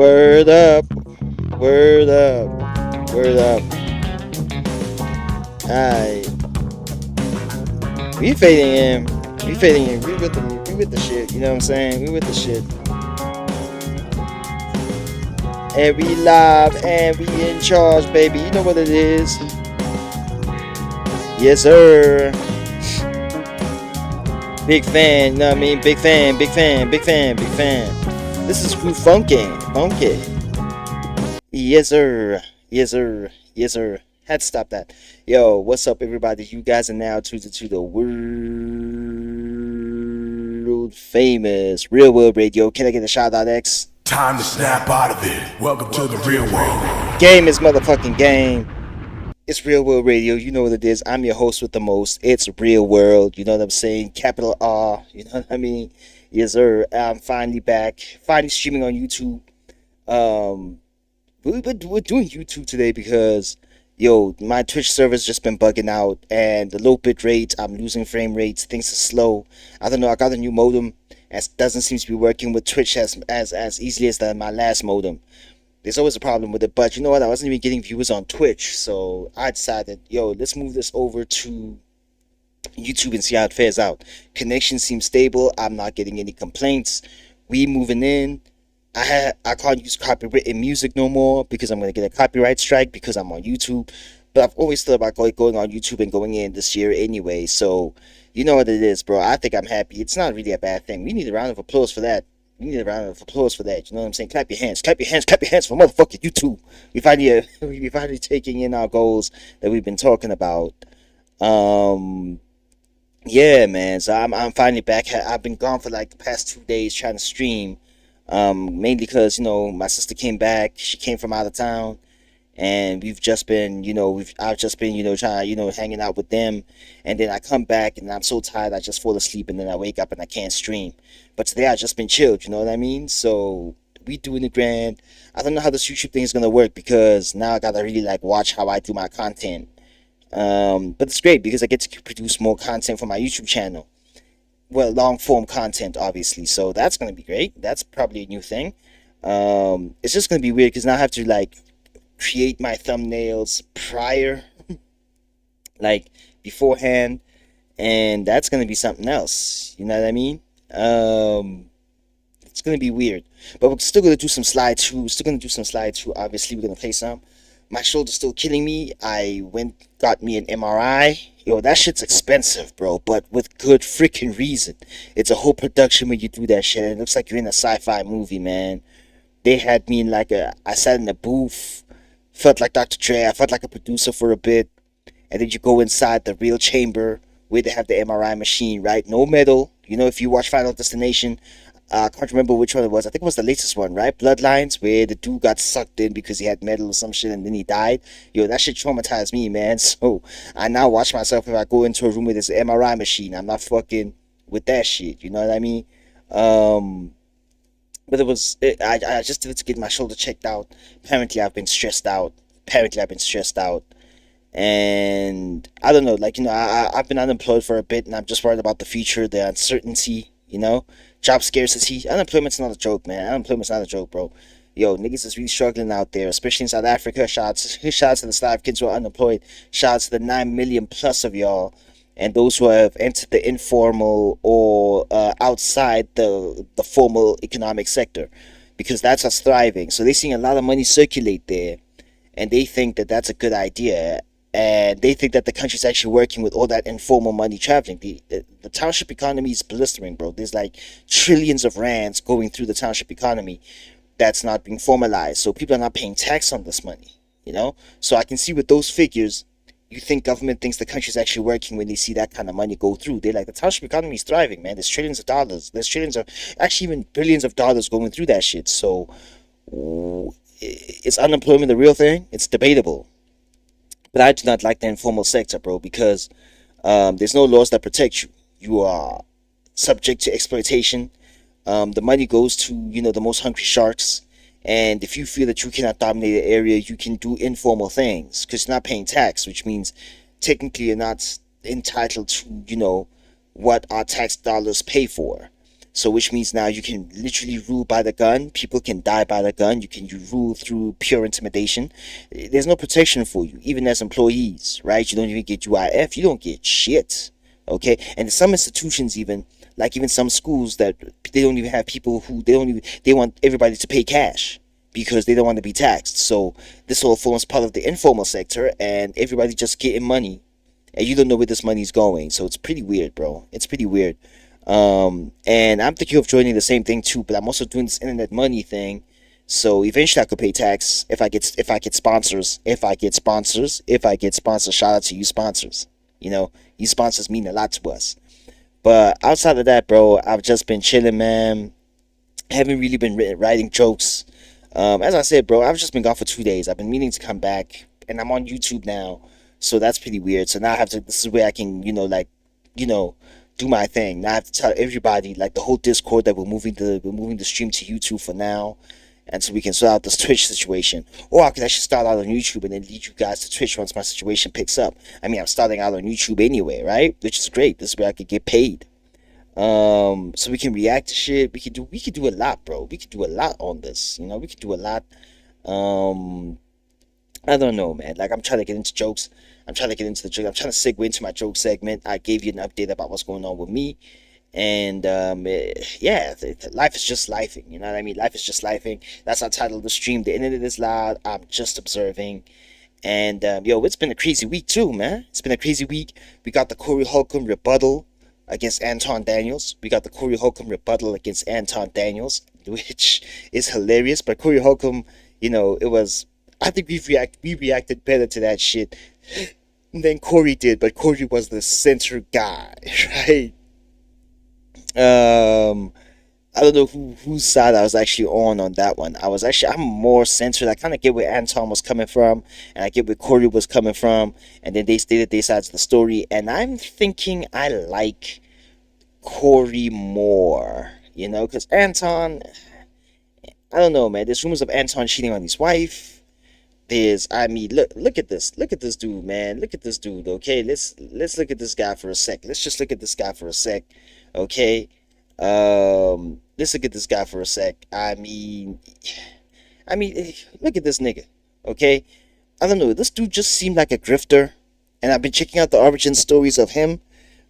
Word up, word up, word up. Alright, we fading in, we fading in. We with the shit. You know what I'm saying? We with the shit, and we live and we in charge, baby. You know what it is? Yes, sir. Big fan. You know what I mean? Big fan, big fan, big fan, big fan. This is Groove Funky, funky. Yes, sir. Yes, sir. Yes, sir. Had to stop that. Yo, what's up, everybody? You guys are now tuned into the world famous Real World Radio. Can I get a shout out, X? Time to snap out of it. Welcome to the real world. Game is motherfucking game. It's Real World Radio. You know what it is. I'm your host with the most. It's Real World. You know what I'm saying? Capital R. You know what I mean? Yes, sir. I'm finally back. Finally streaming on YouTube. We're doing YouTube today because my Twitch server's just been bugging out, and the low bit rate, I'm losing frame rates, things are slow. I don't know, I got a new modem, and it doesn't seem to be working with Twitch as easily as my last modem. There's always a problem with it, but you know what, I wasn't even getting viewers on Twitch, so I decided, let's move this over to YouTube and see how it fares out. Connection seems stable, I'm not getting any complaints, we moving in. I can't use copywritten music no more because I'm gonna get a copyright strike because I'm on YouTube. But I've always thought about going on YouTube and going in this year anyway. So you know what it is, bro. I think I'm happy. It's not really a bad thing. We need a round of applause for that. We need a round of applause for that. You know what I'm saying? Clap your hands, clap your hands, clap your hands for motherfucking YouTube. We finally taking in our goals that we've been talking about. Yeah, man. So I'm finally back. I've been gone for like the past 2 days trying to stream. Mainly because my sister came back. She came from out of town, and we've just been I've just been trying hanging out with them, and then I come back and I'm so tired I just fall asleep, and then I wake up and I can't stream. But today I just been chilled. You know what I mean? So we doing the grand. I don't know how this YouTube thing is gonna work because now I gotta really like watch how I do my content. But it's great because I get to produce more content for my YouTube channel. Well, long form content, obviously, so that's gonna be great. That's probably a new thing. It's just gonna be weird because now I have to like create my thumbnails prior, like beforehand, and that's gonna be something else. You know what I mean? It's gonna be weird, but we're still gonna do some slideshow. Obviously, we're gonna play some. My shoulder's still killing me. I got me an MRI. That shit's expensive, bro, but with good freaking reason. It's a whole production when you do that shit. It looks like you're in a sci-fi movie, man. They had me in I sat in a booth, felt like Dr. Dre. I felt like a producer for a bit, and then you go inside the real chamber where they have the MRI machine, right? No metal. If you watch Final Destination, I can't remember which one it was. I think it was the latest one, right? Bloodlines, where the dude got sucked in because he had metal or some shit and then he died. That shit traumatized me, man. So I now watch myself if I go into a room with this MRI machine. I'm not fucking with that shit. You know what I mean? But I just did it to get my shoulder checked out. Apparently I've been stressed out. And I don't know, I've been unemployed for a bit, and I'm just worried about the future, the uncertainty, job scarcity. Unemployment's not a joke, man. Unemployment's not a joke, bro. Niggas is really struggling out there, especially in South Africa. Shout out to the Slav kids who are unemployed. Shout out to the 9 million plus of y'all, and those who have entered the informal or outside the formal economic sector, because that's us thriving. So they're seeing a lot of money circulate there, and they think that that's a good idea. And they think that the country's actually working with all that informal money traveling. The township economy is blistering, bro. There's like trillions of rands going through the township economy that's not being formalized. So people are not paying tax on this money, So I can see with those figures, you think government thinks the country's actually working when they see that kind of money go through. They're like, the township economy is thriving, man. There's trillions of dollars. There's trillions of, actually even billions of dollars going through that shit. So is unemployment the real thing? It's debatable. But I do not like the informal sector, bro, because there's no laws that protect you. You are subject to exploitation. The money goes to, the most hungry sharks. And if you feel that you cannot dominate an area, you can do informal things because you're not paying tax, which means technically you're not entitled to, what our tax dollars pay for. So which means now you can literally rule by the gun. People can die by the gun. You rule through pure intimidation. There's no protection for you, even as employees, right? You don't even get UIF. You don't get shit. Okay, and some institutions even, like even some schools, that they don't even have people who they want everybody to pay cash because they don't want to be taxed. So this all forms part of the informal sector, and everybody just getting money, and you don't know where this money's going. So it's pretty weird, bro. It's pretty weird. And I'm thinking of joining the same thing too, but I'm also doing this internet money thing. So eventually I could pay tax if I get sponsors. Shout out to you sponsors. You know, you sponsors mean a lot to us. But outside of that, bro, I've just been chilling, man. Haven't really been writing jokes. As I said, bro, I've just been gone for 2 days. I've been meaning to come back, and I'm on YouTube now, so that's pretty weird. So now I have to. This is where I can, do my thing. Now I have to tell everybody, like the whole Discord, that we're moving the stream to YouTube for now, and so we can sort out this Twitch situation. Or I could actually start out on YouTube and then lead you guys to Twitch once my situation picks up. I mean, I'm starting out on YouTube anyway, right? Which is great. This is where I could get paid. So we can react to shit. We could do a lot, bro. We could do a lot on this. We could do a lot. I don't know, man. Like, I'm trying to get into jokes. I'm trying to get into the joke. I'm trying to segue into my joke segment. I gave you an update about what's going on with me. And yeah, life is just lifing. You know what I mean? Life is just lifing. That's our title of the stream. The internet is loud. I'm just observing. And yo, it's been a crazy week too, man. It's been a crazy week. We got the Corey Holcomb rebuttal against Anton Daniels. Which is hilarious. But Corey Holcomb, it was. I think we reacted better to that shit than Corey did. But Corey was the center guy, right? I don't know whose side I was actually on that one. I'm more centered. I kind of get where Anton was coming from, and I get where Corey was coming from, and then they stated their sides of the story, and I'm thinking I like Corey more, because Anton, I don't know, man. There's rumors of Anton cheating on his wife. Look at this dude, man. Look at this dude. Okay, let's look at this guy for a sec. Let's just look at this guy for a sec. Okay, let's look at this guy for a sec. I mean, look at this nigga. Okay, I don't know. This dude just seemed like a grifter, and I've been checking out the origin stories of him.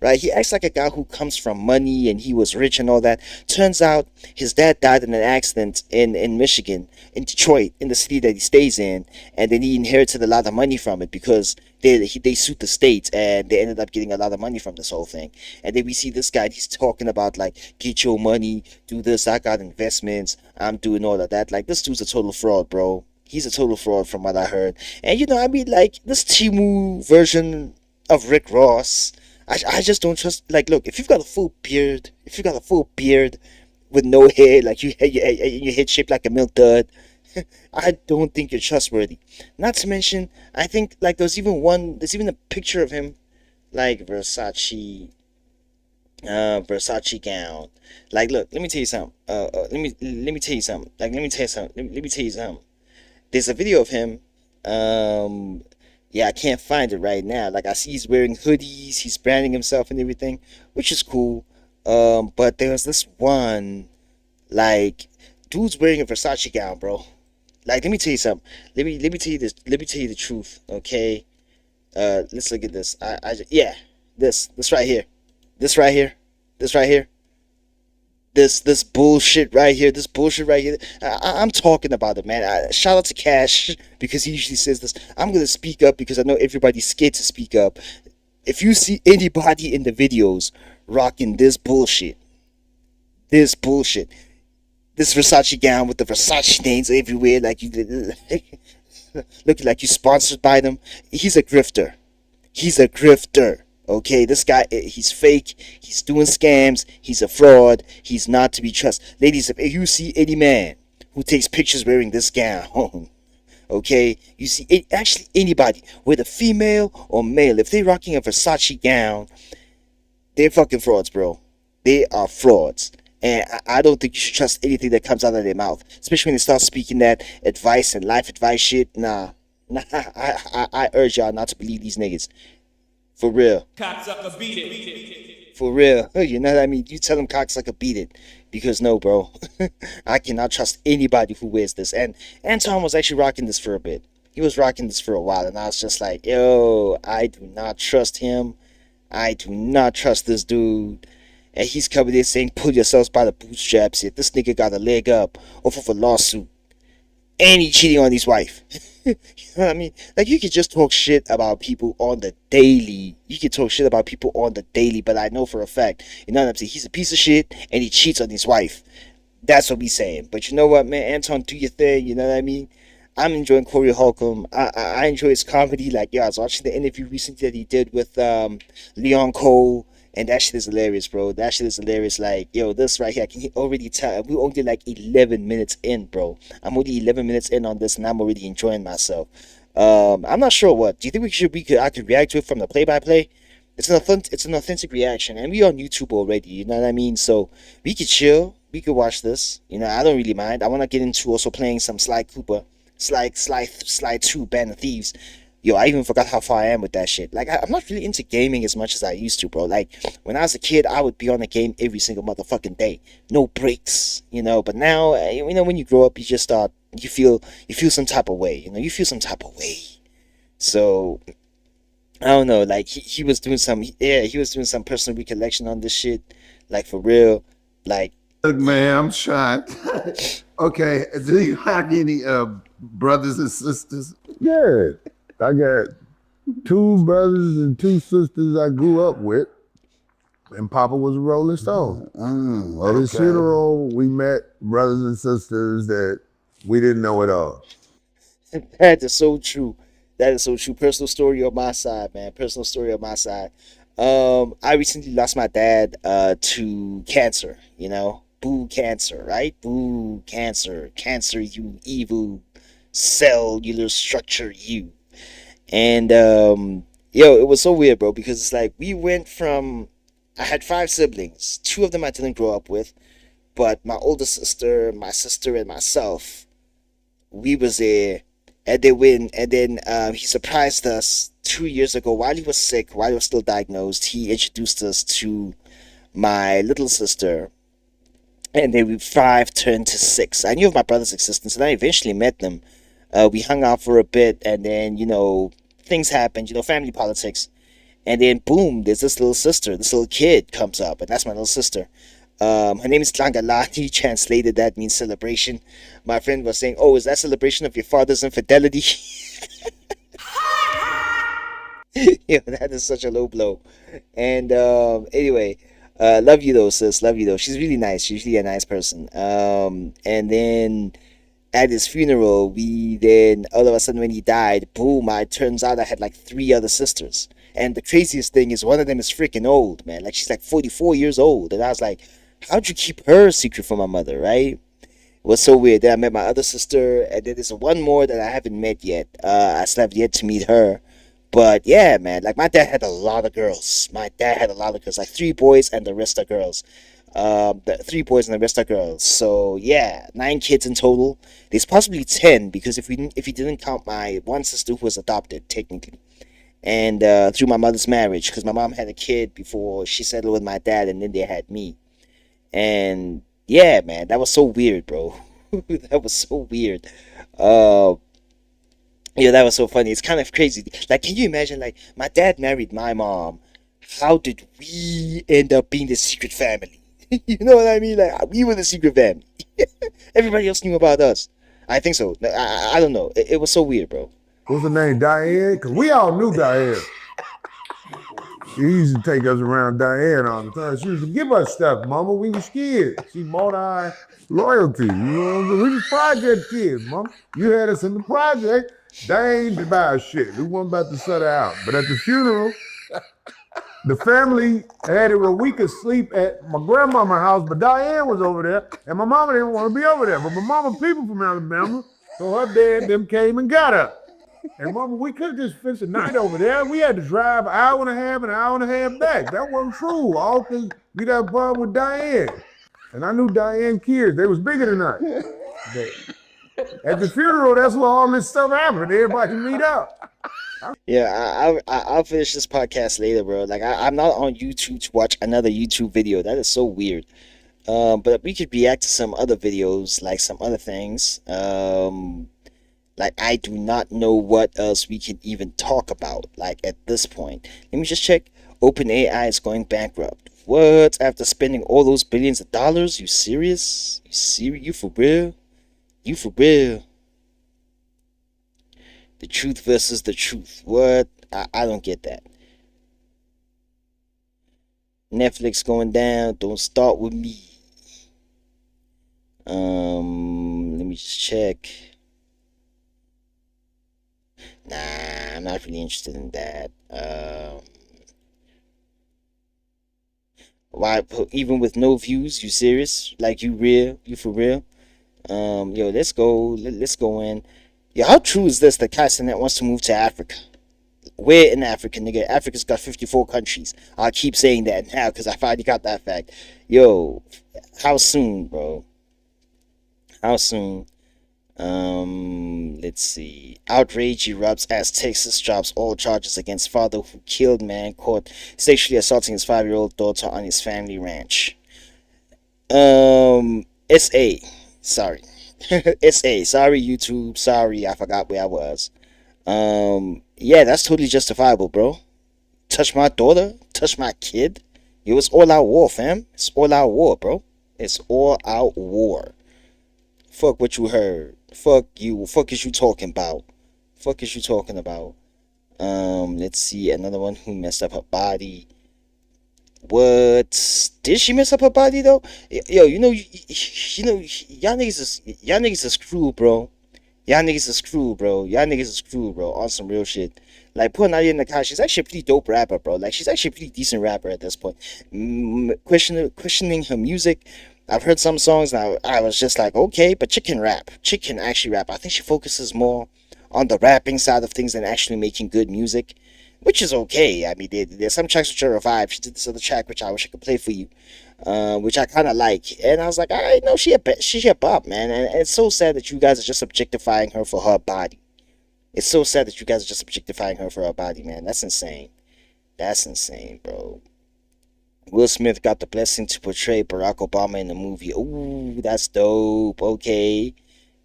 Right, he acts like a guy who comes from money and he was rich and all that. Turns out his dad died in an accident in Michigan, in Detroit, in the city that he stays in, and then he inherited a lot of money from it because they sued the state and they ended up getting a lot of money from this whole thing. And then we see this guy, he's talking about like, get your money, do this, I got investments, I'm doing all of that. Like, this dude's a total fraud, bro. He's a total fraud from what I heard. And like this Timu version of Rick Ross, I just don't trust. Like, look, if you've got a full beard with no hair, like your head shaped like a milk dud, I don't think you're trustworthy. Not to mention, I think like there's even a picture of him, like Versace gown. Like, look, let me tell you something. Let me tell you something. Like, let me tell you something. There's a video of him. Yeah, I can't find it right now. Like, I see he's wearing hoodies, he's branding himself and everything, which is cool. But there's this one, like, dude's wearing a Versace gown, bro. Like, let me tell you something. Let me tell you this. Let me tell you the truth, okay? Let's look at this. Yeah, this right here, this right here, this right here. This bullshit right here, I'm talking about it, man. Shout out to Cash because he usually says this. I'm gonna speak up because I know everybody's scared to speak up. If you see anybody in the videos rocking this Versace gown with the Versace stains everywhere, like you looking like you sponsored by them, he's a grifter. Okay, this guy, he's fake, he's doing scams, he's a fraud, he's not to be trusted. Ladies, if you see any man who takes pictures wearing this gown, okay, you see actually anybody, whether female or male, if they're rocking a Versace gown, they're fucking frauds, bro. They are frauds. And I don't think you should trust anything that comes out of their mouth, especially when they start speaking that advice and life advice shit. Nah, I urge y'all not to believe these niggas. For real. For real. You know what I mean? You tell them cocksucker beat it. Because no, bro. I cannot trust anybody who wears this. And Anton was actually rocking this for a bit. He was rocking this for a while, and I was just like, yo, I do not trust him. I do not trust this dude. And he's coming in saying, pull yourselves by the bootstraps. Yet this nigga got a leg up off of a lawsuit. And he cheating on his wife. You know what I mean? Like, you could just talk shit about people on the daily. You could talk shit about people on the daily, but I know for a fact, you know what I'm saying? He's a piece of shit, and he cheats on his wife. That's what we saying. But you know what, man? Anton, do your thing, you know what I mean? I'm enjoying Corey Holcomb. I enjoy his comedy. Like, yeah, I was watching the interview recently that he did with Leon Cole, and that shit is hilarious, bro. That shit is hilarious. Like, yo, this right here, I can already tell. We're only like 11 minutes in, bro. I'm only 11 minutes in on this, and I'm already enjoying myself. I'm not sure what. Do you think I could react to it from the play-by-play? It's an authentic reaction, and we on YouTube already. You know what I mean? So we could chill. We could watch this. You know, I don't really mind. I want to get into also playing some Sly Cooper, Sly 2, Band of Thieves. Yo, I even forgot how far I am with that shit. Like, I'm not really into gaming as much as I used to, bro. Like, when I was a kid, I would be on a game every single motherfucking day. No breaks, you know. But now, you know, when you grow up, you just start, you feel some type of way, you know. You feel some type of way. So, I don't know, like, he was doing some, yeah, he was doing some personal recollection on this shit. Like, for real. Like, Look, man, I'm trying. Okay, do you have any brothers and sisters? Yeah, I got two brothers and two sisters I grew up with, and Papa was a Rolling Stone. At his funeral, we met brothers and sisters that we didn't know at all. that is so true. That is so true. Personal story on my side, man. Personal story on my side. I recently lost my dad to cancer, you know. Boo cancer, right? Boo cancer. Cancer, you evil cellular structure, you. And yo, it was so weird, bro, because it's like we went from I had five siblings. Two of them I didn't grow up with, but my older sister, my sister, and myself, we was there, and then he surprised us 2 years ago while he was sick, while he was still diagnosed. He introduced us to my little sister, and then we five turned to six. I knew of my brother's existence, and I eventually met them. We hung out for a bit, and then things happened, family politics, and then boom, there's this little sister, this little kid comes up, and that's my little sister. Her name is Tlangalati. Translated, that means celebration. My friend was saying, "Oh, is that celebration of your father's infidelity?" Yeah, that is such a low blow. And anyway, love you though, sis. Love you though. She's really nice. She's really a nice person. And then at his funeral, we then all of a sudden when he died, boom! It turns out I had like three other sisters. And the craziest thing is one of them is freaking old, man. Like she's like 44 years old. And I was like, how'd you keep her a secret from my mother, right? It was so weird. Then I met my other sister, and then there's one more that I haven't met yet. I still have yet to meet her. But yeah, man, like my dad had a lot of girls. My dad had a lot of girls, like three boys and the rest are girls. The three boys and the rest are girls. So yeah, 9 kids in total. There's possibly 10 because if you didn't count my one sister who was adopted technically, and through my mother's marriage, because my mom had a kid before she settled with my dad, and then they had me. And yeah, man, that was so weird, bro. That was so weird. Uh, yeah, that was so funny. It's kind of crazy. Like, can you imagine? Like, my dad married my mom. How did we end up being the secret family? You know what I mean? Like, we were the secret family. Everybody else knew about us. I think so. I don't know. It was so weird, bro. What's her name? Diane? Because we all knew Diane. She used to take us around Diane all the time. She used to give us stuff, Mama. We was kids. She bought our loyalty. You know, we was project kids, Mama. You had us in the project. Diane didn't buy us shit. We weren't about to set her out. But at the funeral, the family had it where we could sleep at my grandmama's house, but Diane was over there, and my mama didn't want to be over there. But my mama people from Alabama, so her dad them came and got her. And mama, we couldn't just fix a night over there. We had to drive an hour and a half and an hour and a half back. That wasn't true. All because we had a problem with Diane. And I knew Diane kids. They was bigger than us. At the funeral, that's where all this stuff happened. Everybody meet up. Yeah, I'll finish this podcast later, bro. Like I'm not on YouTube to watch another YouTube video. That is so weird. But we could react to some other videos, like some other things. Like I do not know what else we can even talk about. Like at this point, let me just check. OpenAI is going bankrupt. What? After spending all those billions of dollars? You serious? You serious? You for real? You for real? The truth versus the truth. What? I don't get that. Netflix going down. Don't start with me. Let me just check. Nah, I'm not really interested in that. Why? Even with no views, you serious? Like you real? You for real? Yo, let's go. Let's go in. Yo, how true is this that Castanet wants to move to Africa? Where in Africa, nigga? Africa's got 54 countries. I'll keep saying that now because I finally got that fact. Yo, how soon, bro? How soon? Let's see. Outrage erupts as Texas drops all charges against father who killed man caught sexually assaulting his 5-year-old daughter on his family ranch. SA. Sorry. SA. Sorry, YouTube. Sorry, I forgot where I was. Yeah, that's totally justifiable, bro. Touch my daughter, touch my kid. Yo, it's all out war, fam. It's all out war, bro. It's all out war. Fuck what you heard. Fuck you. Fuck is you talking about? Fuck is you talking about? Let's see. Another one who messed up her body. What? Did she mess up her body though? Yo, y'all niggas is screwed, bro. Y'all niggas is screwed, bro. Y'all niggas is screwed, bro. On some real shit. Like, putting Nadia in the car, she's actually a pretty dope rapper, bro. Like, she's actually a pretty decent rapper at this point. Questioning her music. I've heard some songs and I was just like, okay, but chick can rap. Chick can actually rap. I think she focuses more on the rapping side of things than actually making good music, which is okay. I mean, there's some tracks which are revived. She did this other track which I wish I could play for you, which I kind of like. And I was like, all right, no, she a bop, man. And it's so sad that you guys are just objectifying her for her body. It's so sad that you guys are just objectifying her for her body, man. That's insane. That's insane, bro. Will Smith got the blessing to portray Barack Obama in the movie. Ooh, that's dope. Okay.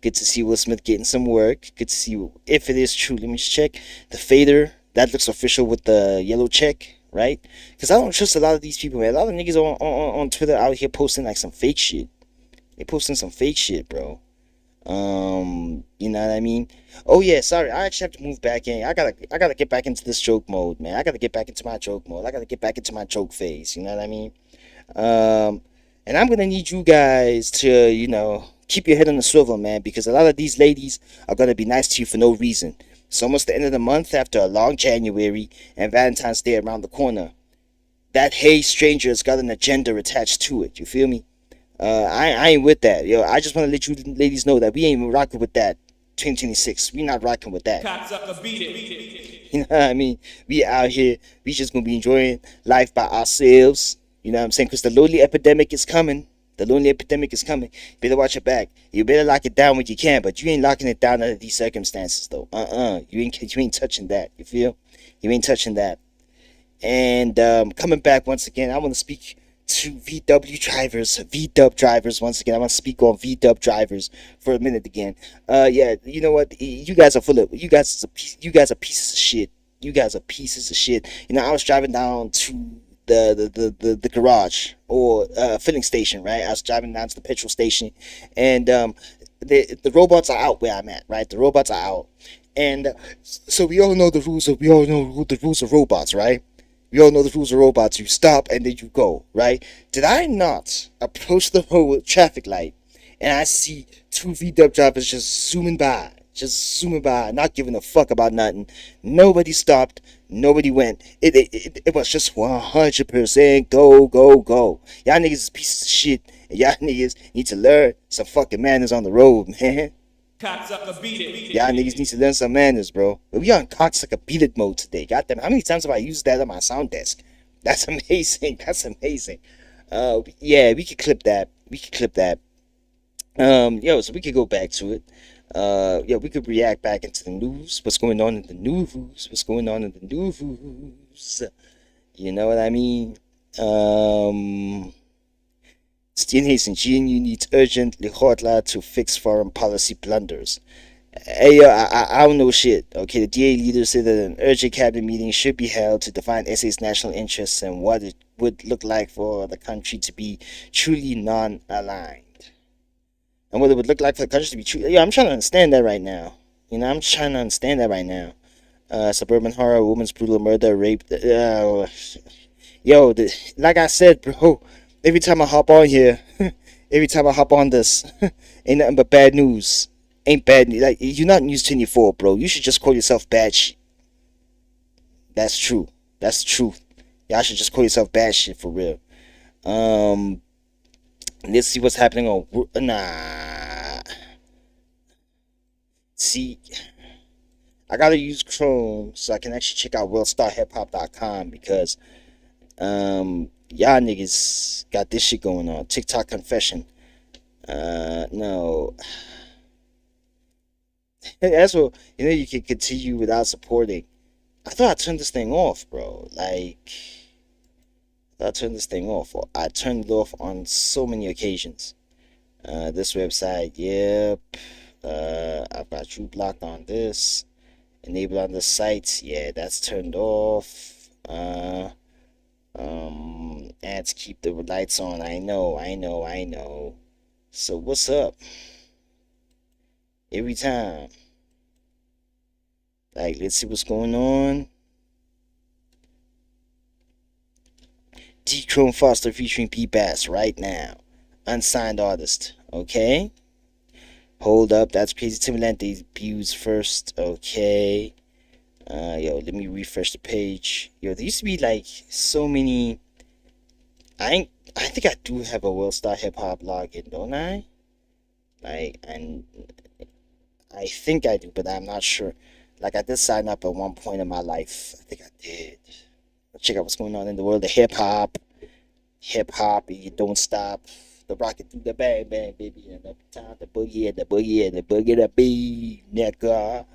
Good to see Will Smith getting some work. Good to see if it is true. Let me just check. The fader, that looks official with the yellow check, right? Because I don't trust a lot of these people, man. A lot of niggas on Twitter out here posting like some fake shit. They posting some fake shit, bro. You know what I mean? Oh yeah, sorry. I actually have to move back in. I gotta get back into this joke mode, man. I gotta get back into my joke mode. I gotta get back into my joke phase. You know what I mean? And I'm gonna need you guys to, keep your head on the swivel, man, because a lot of these ladies are gonna be nice to you for no reason. It's almost the end of the month after a long January and Valentine's Day around the corner. That hey stranger's got an agenda attached to it. You feel me? I ain't with that. Yo, I just want to let you ladies know that we ain't rocking with that 2026. We not rocking with that. You know what I mean? We out here. We just gonna be enjoying life by ourselves. You know what I'm saying? Because the lonely epidemic is coming. The lonely epidemic is coming. You better watch your back. You better lock it down when you can, but you ain't locking it down under these circumstances, though. You ain't touching that. You feel? You ain't touching that. And coming back once again, I want to speak to VW drivers once again. I want to speak on VW drivers for a minute again. Yeah, you know what? You guys are pieces of shit. You guys are pieces of shit. I was driving down to the garage or filling station, right? I was driving down to the petrol station, and the robots are out where I'm at, right? The robots are out, and so we all know the rules of robots, right? We all know the rules of robots. You stop and then you go, right? Did I not approach the whole traffic light and I see two VW drivers just zooming by, not giving a fuck about nothing? Nobody stopped. Nobody went. It was just 100% go, go, go. Y'all niggas is pieces of shit. And y'all niggas need to learn some fucking manners on the road, man. Cocksucker, beat it. Y'all niggas need to learn some manners, bro. We on cocksucker beat it mode today. Goddamn, how many times have I used that on my sound desk? That's amazing. That's amazing. Yeah, we could clip that. So we could go back to it. Yeah, we could react back into the news. What's going on in the news? What's going on in the news? You know what I mean? Steenhuisen GNU needs urgently hotline to fix foreign policy blunders. Hey, yo, I don't know shit. Okay, the DA leader said that an urgent cabinet meeting should be held to define SA's national interests and what it would look like for the country to be truly non-aligned. And what it would look like for the country to be true. Yeah, I'm trying to understand that right now. I'm trying to understand that right now. Suburban horror, woman's brutal murder, rape. Like I said, bro, every time I hop on here, every time I hop on this, ain't nothing but bad news. Ain't bad news. Like, you're not News 24, bro. You should just call yourself bad shit. That's true. That's the truth. Y'all should just call yourself bad shit for real. Let's see what's happening on. Nah. See, I gotta use Chrome so I can actually check out worldstarhiphop.com because y'all niggas got this shit going on. TikTok confession. No. That's what you can continue without supporting. I thought I turned this thing off, bro. Like, I turned this thing off. I turned it off on so many occasions. This website, yep. I've got you blocked on this. Enable on the sites, yeah, that's turned off. Ads keep the lights on. I know. So what's up? Every time. Like, let's see what's going on. D. Chrome Foster featuring P. Bass right now. Unsigned artist. Okay. Hold up, that's Crazy Timberland debuts first. Okay. Let me refresh the page. Yo, there used to be like so many. I think I do have a World Star Hip Hop login, don't I? Like, and I think I do, but I'm not sure. Like, I did sign up at one point in my life. I think I did. Check out what's going on in the world of hip hop. Hip hop, you don't stop. The rocket through the bang bang, baby, and every time the boogie and the boogie and the boogie the beat, nigga.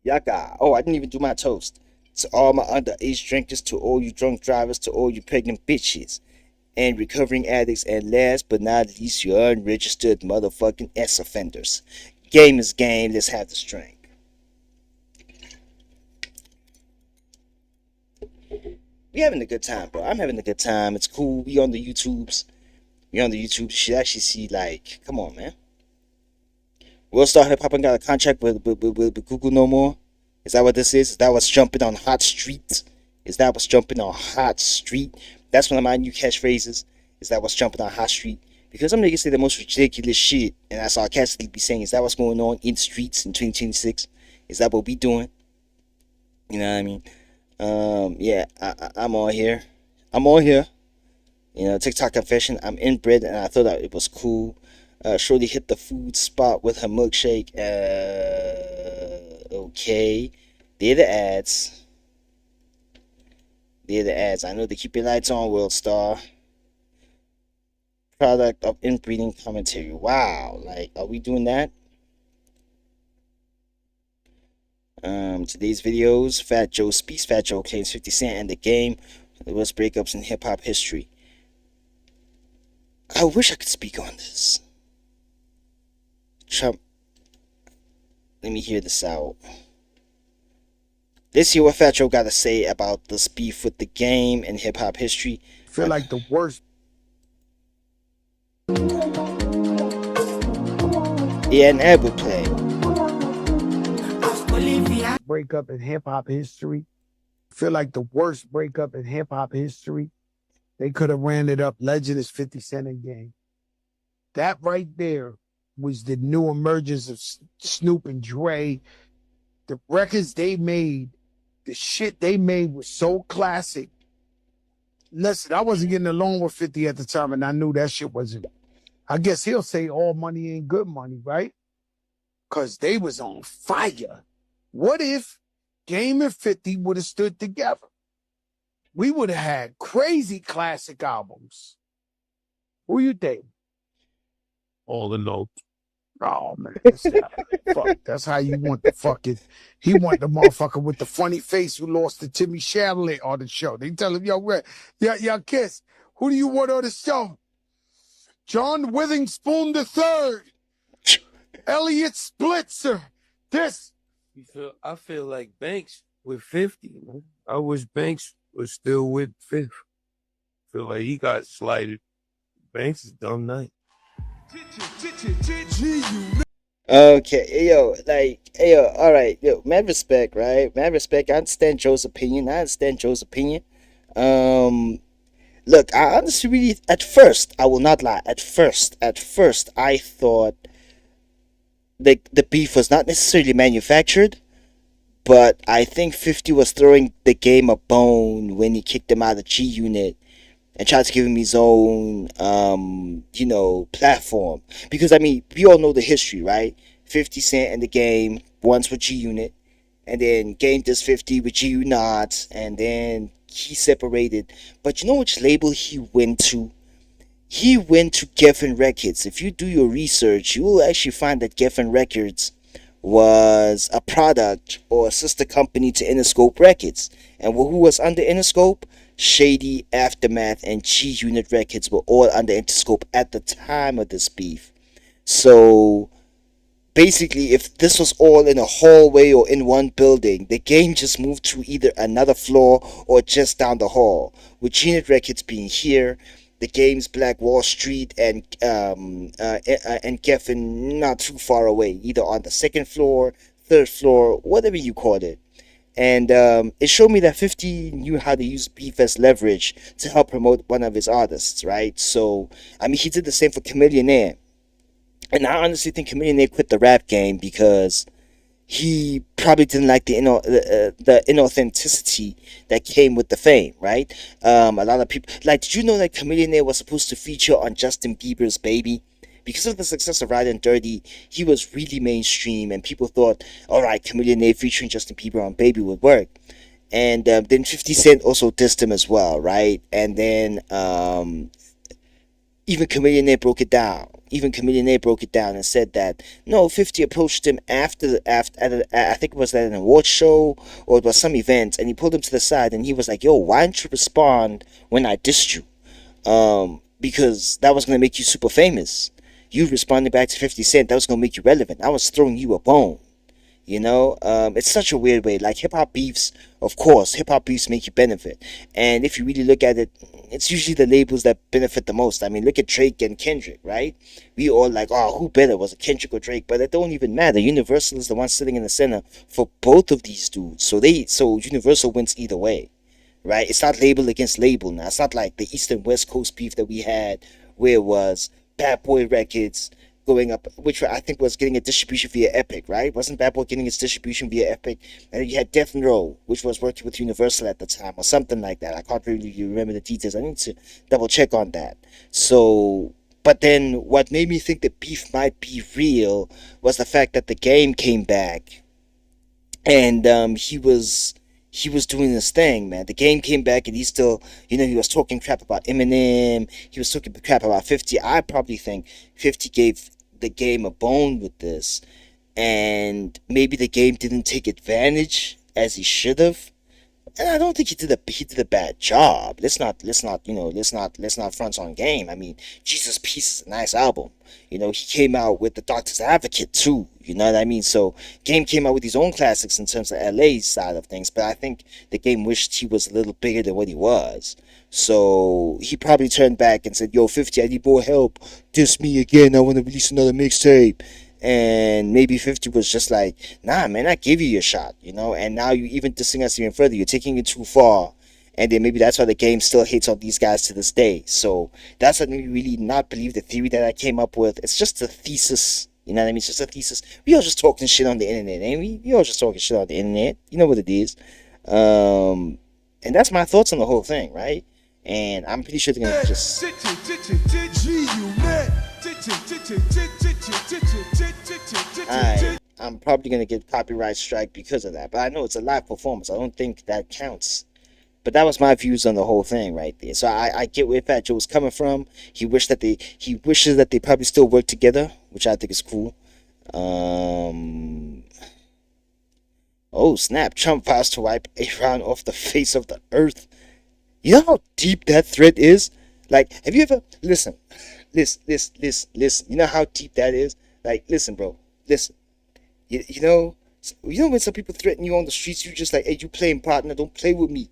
Yaka. Oh, I didn't even do my toast. To all my underage drinkers, to all you drunk drivers, to all you pregnant bitches, and recovering addicts, and last but not least, you unregistered motherfucking S offenders. Game is game. Let's have the strength. We having a good time, bro. I'm having a good time. It's cool. We on the YouTubes. You should actually see, like, come on, man. World Star Hip Hop ain't got a contract with Google no more. Is that what this is? Is that what's jumping on Hot Street? Is that what's jumping on Hot Street? That's one of my new catchphrases. Is that what's jumping on Hot Street? Because some niggas say the most ridiculous shit, and I sarcastically be saying, is that what's going on in streets in 2026? Is that what we doing? You know what I mean? Yeah, I'm on here. TikTok confession. I'm inbred, and I thought that it was cool. Shorty hit the food spot with her milkshake. Okay. They're the ads. I know they keep your lights on, World Star. Product of inbreeding commentary. Wow. Like, are we doing that? Today's videos. Fat Joe speaks. Fat Joe claims 50 Cent and the game. The worst breakups in hip hop history. I wish I could speak on this. Trump. Let me hear this out. Let's hear what Fat Joe got to say about this beef with the game and hip hop history. Feel like the worst. Yeah, an ad would play. Breakup in hip hop history. Feel like the worst breakup in hip hop history. They could have ran it up. Legend is 50 Cent and Game. That right there was the new emergence of Snoop and Dre. The records they made, the shit they made was so classic. Listen, I wasn't getting along with 50 at the time, and I knew that shit wasn't. I guess he'll say all money ain't good money, right? Because they was on fire. What if Game and 50 would have stood together? We would have had crazy classic albums. Who you think? All the notes. Oh man, fuck. That's how you want the fucking. He want the motherfucker with the funny face who lost to Timmy Chalamet on the show. They tell him, yo, yo, Kiss, who do you want on the show? John Witherspoon the third, Elliot Splitzer. This. I feel like Banks with 50, man. I wish Banks was still with Fifth. Feel like he got slighted. Banks is dumb night. Okay, yo, all right, yo, mad respect, right? Mad respect. I understand Joe's opinion. Um, Look, I honestly really, at first, I will not lie. At first, I thought the beef was not necessarily manufactured, but I think 50 was throwing the game a bone when he kicked him out of G Unit and tried to give him his own, platform. Because, I mean, we all know the history, right? 50 Cent in the game, once with G Unit, and then Game this 50 with G Unit, and then he separated. But you know which label he went to? He went to Geffen Records. If you do your research, you will actually find that Geffen Records was a product or a sister company to Interscope Records. And who was under Interscope? Shady, Aftermath, and G Unit Records were all under Interscope at the time of this beef. So basically, if this was all in a hallway or in one building, the game just moved to either another floor or just down the hall. With G Unit Records being here, the game's Black Wall Street and Geffen not too far away, either on the second floor, third floor, whatever you call it. And it showed me that 50 knew how to use beef as leverage to help promote one of his artists, right? So, I mean, he did the same for Chameleon Air. And I honestly think Chameleon Air quit the rap game because he probably didn't like the inauthenticity that came with the fame, right? A lot of people, like, did you know that Chameleon Air was supposed to feature on Justin Bieber's Baby? Because of the success of Ride and Dirty, he was really mainstream, and people thought, all right, Chameleon Air featuring Justin Bieber on Baby would work. And then 50 Cent also dissed him as well, right? And then even Chameleon Air broke it down. And said that no, 50 approached him after I think it was at an award show or it was some event, and he pulled him to the side and he was like, "Yo, why didn't you respond when I dissed you? Because that was gonna make you super famous. You responding back to 50 Cent, that was gonna make you relevant. I was throwing you a bone." It's such a weird way. Like hip hop beefs, of course, hip hop beefs make you benefit. And if you really look at it, it's usually the labels that benefit the most. I mean, look at Drake and Kendrick, right? We all like, oh, who better? Was it Kendrick or Drake? But it don't even matter. Universal is the one sitting in the center for both of these dudes. So Universal wins either way, right? It's not label against label now. It's not like the East and West Coast beef that we had where it was Bad Boy Records going up, which I think was getting a distribution via Epic, right? Wasn't Bad Boy getting its distribution via Epic? And then you had Death Row, which was working with Universal at the time, or something like that. I can't really remember the details. I need to double check on that. So, but then what made me think that beef might be real was the fact that the game came back, and he was doing this thing, man. The game came back, and he still, he was talking crap about Eminem. He was talking crap about 50. I probably think 50 gave the game a bone with this, and maybe the game didn't take advantage as he should have. And I don't think he did a bad job. Let's not front on game. I mean, Jesus Peace is a nice album. He came out with the Doctor's Advocate too. You know what I mean? So Game came out with his own classics in terms of LA's side of things, but I think the Game wished he was a little bigger than what he was. So he probably turned back and said, "Yo, 50, I need more help. Diss me again. I want to release another mixtape." And maybe 50 was just like, "Nah, man, I gave you your shot, and now you even dissing us even further. You're taking it too far." And then maybe that's why the game still hates on these guys to this day. So that's what made me really not believe the theory that I came up with. It's just a thesis. You know what I mean? It's just a thesis. We all just talking shit on the internet, ain't we? We all just talking shit on the internet. You know what it is. And that's my thoughts on the whole thing, right? And I'm pretty sure they're gonna just. I'm probably gonna get copyright strike because of that, but I know it's a live performance. I don't think that counts But that was my views on the whole thing right there. So I get where Fat Joe was coming from. He wishes that they probably still work together, which I think is cool. Oh snap! Trump vows to wipe Iran off the face of the earth. You know how deep that threat is? Like, have you ever listen? You know how deep that is? Like, listen, bro. Listen. You know when some people threaten you on the streets, you just like, hey, you playing partner, don't play with me.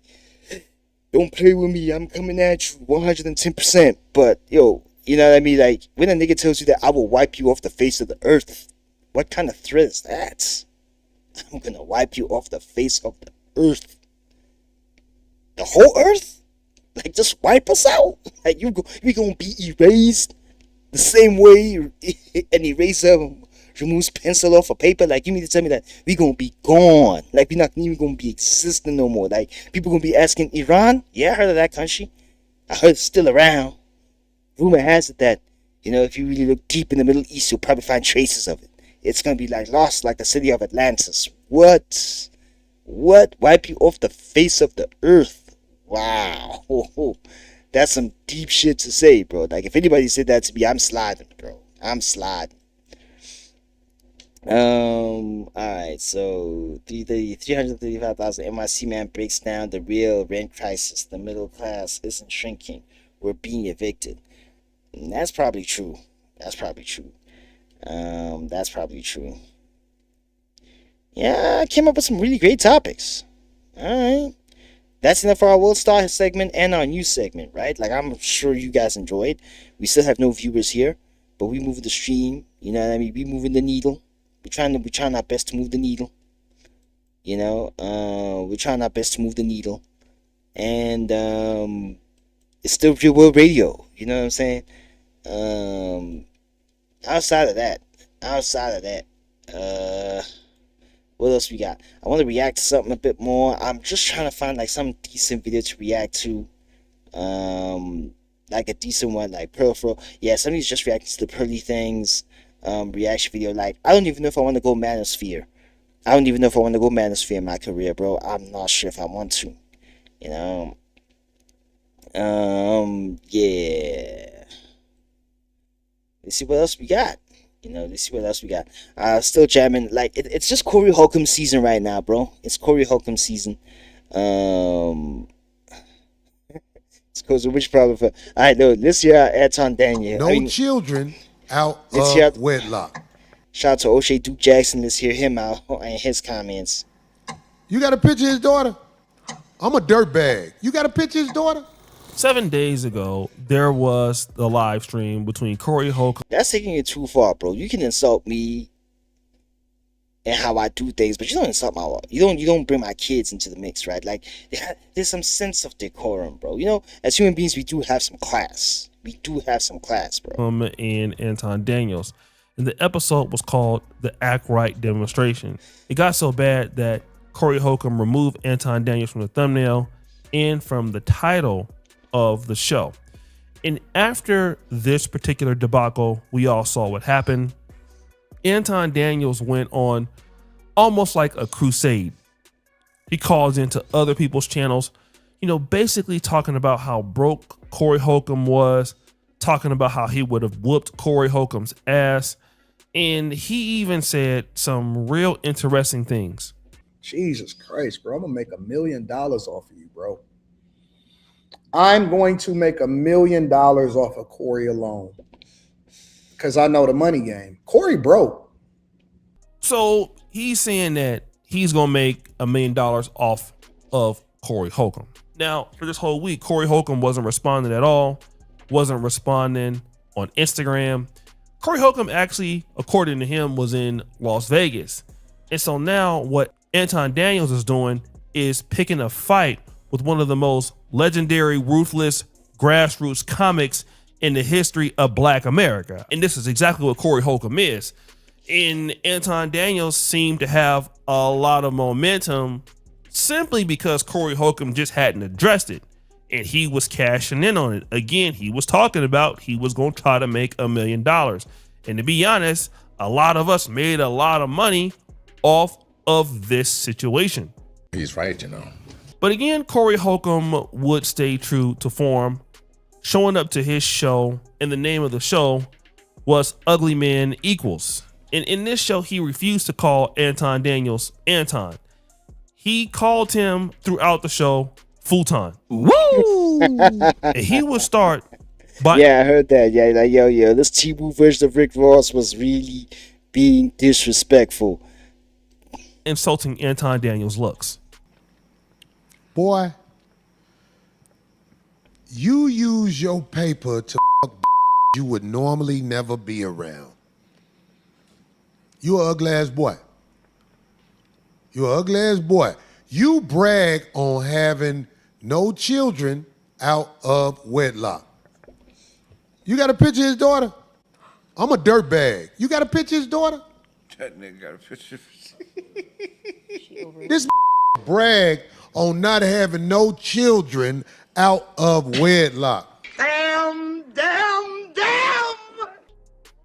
Don't play with me. I'm coming at you 110%. But yo, you know what I mean? Like, when a nigga tells you that I will wipe you off the face of the earth, what kind of threat is that? I'm gonna wipe you off the face of the earth. The whole earth? Like, just wipe us out? Like, we gonna be erased the same way an eraser removes pencil off a paper? Like, you mean to tell me that we gonna be gone? Like, we not even gonna be existing no more? Like, people gonna be asking, Iran? Yeah, I heard of that country. I heard it's still around. Rumor has it that, if you really look deep in the Middle East, you'll probably find traces of it. It's gonna be like lost like the city of Atlantis. What? Wipe you off the face of the earth? Wow. That's some deep shit to say, bro. Like, if anybody said that to me, I'm sliding, bro. I'm sliding. Alright, so 335,000 NYC man breaks down the real rent crisis. The middle class isn't shrinking. We're being evicted. And that's probably true. That's probably true. Yeah, I came up with some really great topics. Alright. That's enough for our World Star segment and our news segment, right? Like, I'm sure you guys enjoyed. We still have no viewers here, but we moving the stream. You know what I mean? We moving the needle. We're trying our best to move the needle. We're trying our best to move the needle. And it's still Real World Radio. You know what I'm saying? Outside of that, what else we got? I want to react to something a bit more. I'm just trying to find like some decent video to react to. Like a decent one, like Pearl. Yeah, somebody's just reacting to the Pearly Things reaction video. Like, I don't even know if I want to go Manosphere. In my career, bro. I'm not sure if I want to. Yeah. Let's see what else we got. Still jamming. Like, it's just Corey Holcomb season right now, bro. It's Corey Holcomb season. It's cause of which problem for. I know. This year, Anton Daniel. No children out of wedlock. Shout out to O'Shea Duke Jackson. Let's hear him out and his comments. You got a picture of his daughter? I'm a dirtbag. You got a picture of his daughter? 7 days ago, there was the live stream between Corey Holcomb. That's taking it too far, bro. You can insult me and how I do things, but you don't insult my wife. You don't bring my kids into the mix, right? Like, there's some sense of decorum, bro. As human beings, we do have some class. Bro. And Anton Daniels. And the episode was called The Act Right Demonstration. It got so bad that Corey Holcomb removed Anton Daniels from the thumbnail and from the title of the show. And after this particular debacle, we all saw what happened. Anton Daniels went on almost like a crusade. He calls into other people's channels, basically talking about how broke Corey Holcomb was, talking about how he would have whooped Corey Holcomb's ass. And he even said some real interesting things. Jesus Christ, bro. I'm going to make $1 million off of you, bro. I'm going to make $1 million off of Corey alone. Because I know the money game. Corey broke. So he's saying that he's going to make $1 million off of Corey Holcomb. Now, for this whole week, Corey Holcomb wasn't responding at all. Wasn't responding on Instagram. Corey Holcomb actually, according to him, was in Las Vegas. And so now what Anton Daniels is doing is picking a fight with one of the most legendary, ruthless, grassroots comics in the history of Black America. And this is exactly what Corey Holcomb is. And Anton Daniels seemed to have a lot of momentum simply because Corey Holcomb just hadn't addressed it. And he was cashing in on it. Again, he was talking about he was going to try to make $1 million. And to be honest, a lot of us made a lot of money off of this situation. He's right, But again, Corey Holcomb would stay true to form, showing up to his show, and the name of the show was Ugly Men Equals. And in this show, he refused to call Anton Daniels Anton. He called him throughout the show Futon. Woo! And he would start by Yeah, I heard that. Yeah, like yo, this T-Boo version of Rick Ross was really being disrespectful. insulting Anton Daniels' looks. Boy, you use your paper to fuck you would normally never be around. You an ugly ass boy. You an ugly ass boy. You brag on having no children out of wedlock. You got a picture of his daughter? I'm a dirtbag. You got a picture of his daughter? That nigga got a picture. This brag on not having no children out of wedlock. Damn.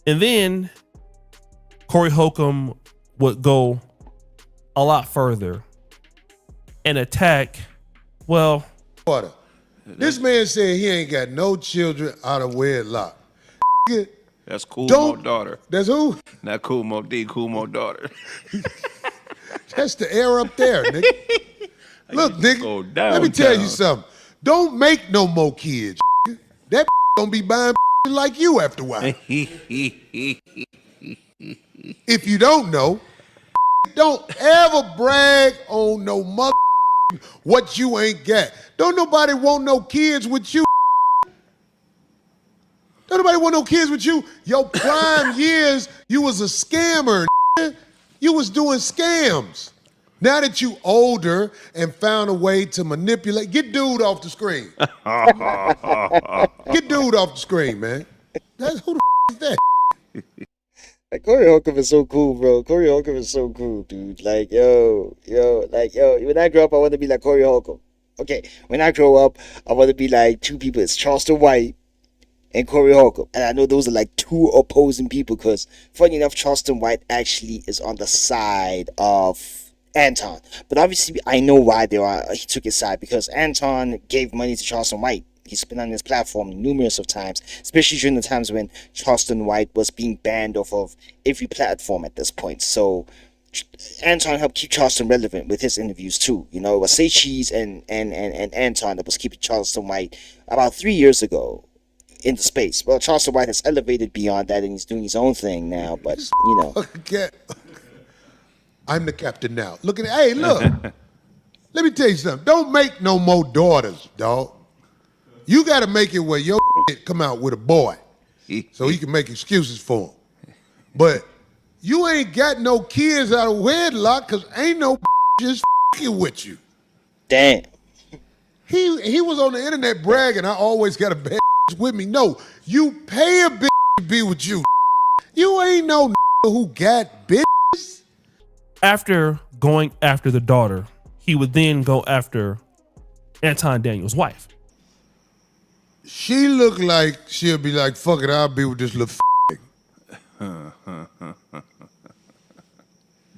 And then Corey Holcomb would go a lot further and attack, well, Daughter. This man said he ain't got no children out of wedlock. That's Cool Don't- Mo daughter. That's who? Not Cool Mo D, Cool Mo daughter. That's the air up there, nigga. Look, go nigga, let me tell downtown. you something. Don't make no more kids. That gonna be buying like you after a while. If you don't know, don't ever brag on no mother what you ain't got. Don't nobody want no kids with you. Don't nobody want no kids with you. Your prime years, you was a scammer. You was doing scams. Now that you older and found a way to manipulate, get dude off the screen. Get dude off the screen, man. That's who the is that? Like, Corey Holcomb is so cool, bro. Corey Holcomb is so cool, dude. Like, yo. When I grow up, I want to be like Corey Holcomb. Okay, when I grow up, I want to be like two people. It's Charleston White and Corey Holcomb. And I know those are like two opposing people because, funny enough, Charleston White actually is on the side of Anton. But obviously, I know why he took his side because Anton gave money to Charleston White. He's been on his platform numerous of times, especially during the times when Charleston White was being banned off of every platform at this point. So Anton helped keep Charleston relevant with his interviews too. You know, it was Say Cheese and Anton that was keeping Charleston White about 3 years ago into space. Well, Charleston White has elevated beyond that and he's doing his own thing now, but you know. I'm the captain now. Hey, look. Let me tell you something. Don't make no more daughters, dog. You got to make it where your come out with a boy so he can make excuses for him. But you ain't got no kids out of wedlock because ain't no just with you. Damn. He was on the internet bragging, I always got a bad with me. No, you pay a bitch to be with you. You ain't no who got bitches. After going after the daughter, he would then go after Anton Daniels' wife. She look like she'll be like, fuck it, I'll be with this little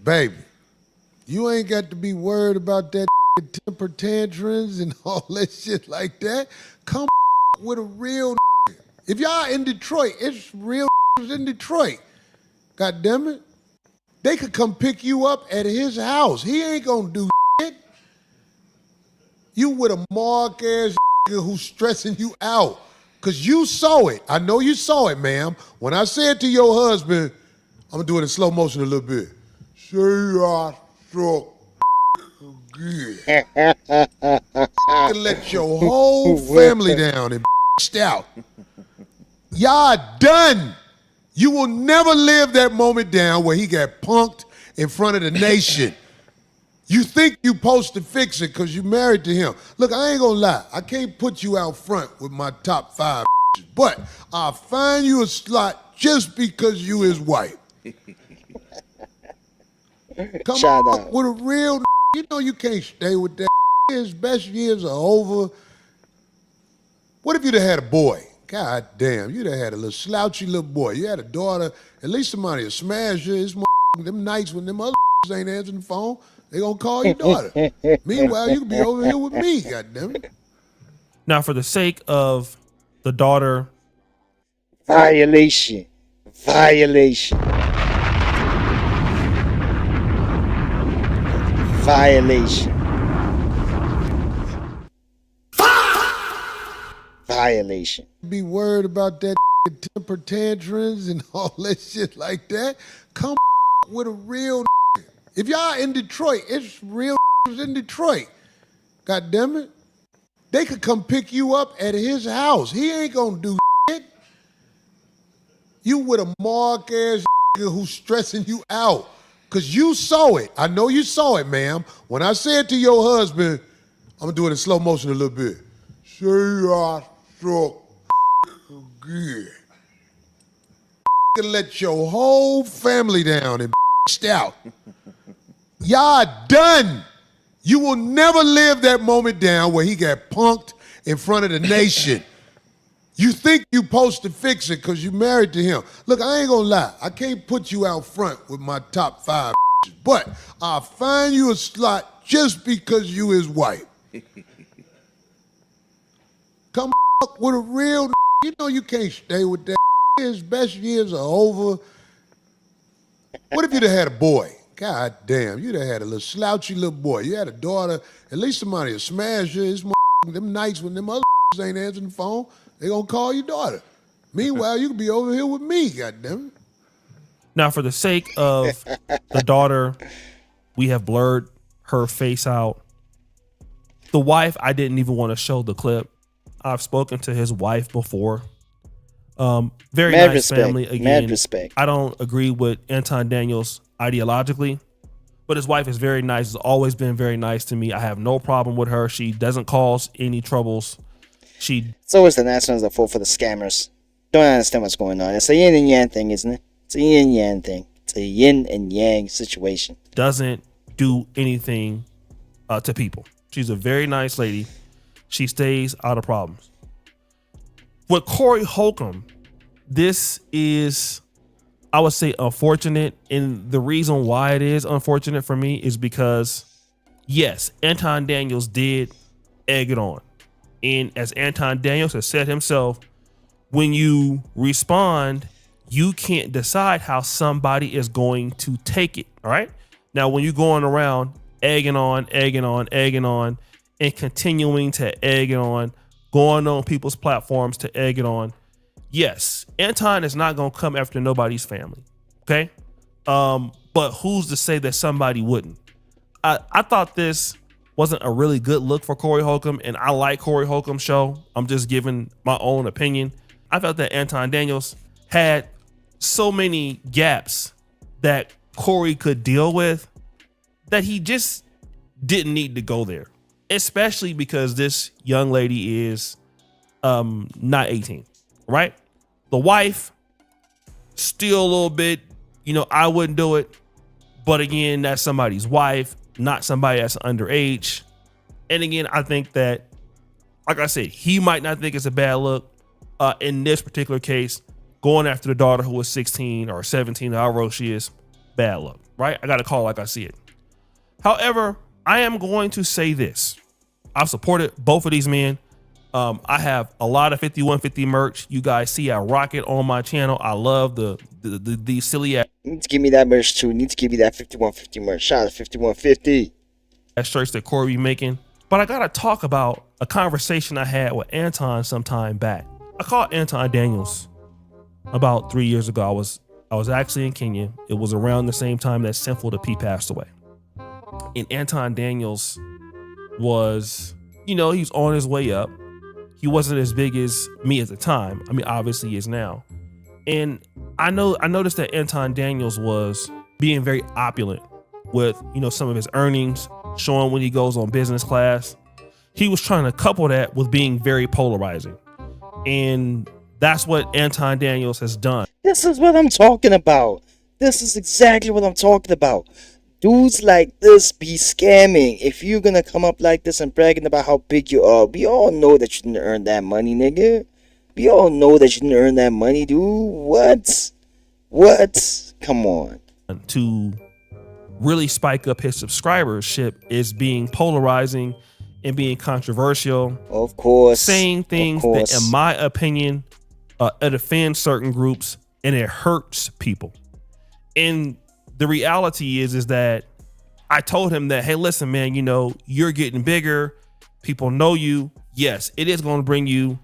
Baby, you ain't got to be worried about that temper tantrums and all that shit like that. Come with a real If y'all in Detroit, it's real in Detroit. God damn it. They could come pick you up at his house. He ain't gonna do shit. You with a mark ass who's stressing you out. Cause you saw it. I know you saw it, ma'am. When I said to your husband, I'm gonna do it in slow motion a little bit. Say I struck again. Let your whole family down and out. Y'all done. You will never live that moment down where he got punked in front of the nation. You think you supposed to fix it because you married to him. Look, I ain't gonna lie. I can't put you out front with my top 5, but I'll find you a slot just because you his wife. Come Shout on out. with a real you know you can't stay with that. His best years are over. What if you'd have had a boy? God damn, you'd have had a little slouchy little boy. You had a daughter, at least somebody would smash you. It's them nights when them other ain't answering the phone. They gonna call your daughter. Meanwhile, you can be over here with me, goddammit. Now, for the sake of the daughter, Violation. Violation. Violation. Violation. Be worried about that temper tantrums and all that shit like that. Come with a real. If y'all in Detroit, it's real in Detroit. God damn it. They could come pick you up at his house. He ain't gonna do shit. You with a mark ass who's stressing you out. Cause you saw it. I know you saw it, ma'am. When I said to your husband, I'm gonna do it in slow motion a little bit. Say I struck again. Let your whole family down and out. Y'all done. You will never live that moment down where he got punked in front of the nation. You think you supposed to fix it because you married to him. Look, I ain't gonna lie. I can't put you out front with my top 5, but I'll find you a slot just because you his wife. Come with a real. You know you can't stay with that. His best years are over. What if you'd have had a boy? God damn, you'd have had a little slouchy little boy. You had a daughter, at least somebody would smash you. It's them nights when them other ain't answering the phone, they gonna call your daughter. Meanwhile, you could be over here with me, goddamn it. now for the sake of the daughter, we have blurred her face out. The wife, I didn't even want to show the clip. I've spoken to his wife before. Very Mad nice respect. family. Again, Mad respect. I don't agree with Anton Daniels ideologically, but his wife is very nice. Has always been very nice to me. I have no problem with her. She doesn't cause any troubles. It's always the nationals that fall for the scammers. Don't understand what's going on. It's a yin and yang thing, isn't it? It's a yin and yang thing. It's a yin and yang situation. Doesn't do anything to people. She's a very nice lady. She stays out of problems. With Corey Holcomb, this is, I would say, unfortunate. And the reason why it is unfortunate for me is because, yes, Anton Daniels did egg it on. And as Anton Daniels has said himself, when you respond, you can't decide how somebody is going to take it. All right. Now, when you're going around egging on, and continuing to egg it on, going on people's platforms to egg it on, yes, Anton is not going to come after nobody's family. Okay. But who's to say that somebody wouldn't? I thought this wasn't a really good look for Corey Holcomb, and I like Corey Holcomb's show. I'm just giving my own opinion. I felt that Anton Daniels had so many gaps that Corey could deal with that he just didn't need to go there, especially because this young lady is not 18, right? The wife, still a little bit, I wouldn't do it. But again, that's somebody's wife, not somebody that's underage. And again, I think that, like I said, he might not think it's a bad look. In this particular case, going after the daughter who was 16 or 17, however old she is, bad luck, right? I got to call it like I see it. However, I am going to say this. I've supported both of these men. I have a lot of 5150 merch. You guys see I rock it on my channel. I love the silly ass. You need to give me that merch too. You need to give me that 5150 merch. Shout out 5150. Shirts that Corey be making. But I gotta talk about a conversation I had with Anton some time back. I called Anton Daniels about 3 years ago. I was actually in Kenya. It was around the same time that Sinful the P passed away. And Anton Daniels was, he was on his way up. He wasn't as big as me at the time. I mean, obviously he is now. And I noticed that Anton Daniels was being very opulent with, some of his earnings, showing when he goes on business class. He was trying to couple that with being very polarizing. And that's what Anton Daniels has done. This is what I'm talking about. This is exactly what I'm talking about. Dudes like this be scamming. If you're gonna come up like this and bragging about how big you are, we all know that you didn't earn that money, nigga. We all know that you didn't earn that money, dude. What? Come on. To really spike up his subscribership is being polarizing and being controversial, Of course. saying things of that, course. in my opinion, it offends certain groups and it hurts people. And the reality is that I told him that, hey, listen, man, you know, you're getting bigger. People know you. Yes, it is going to bring you,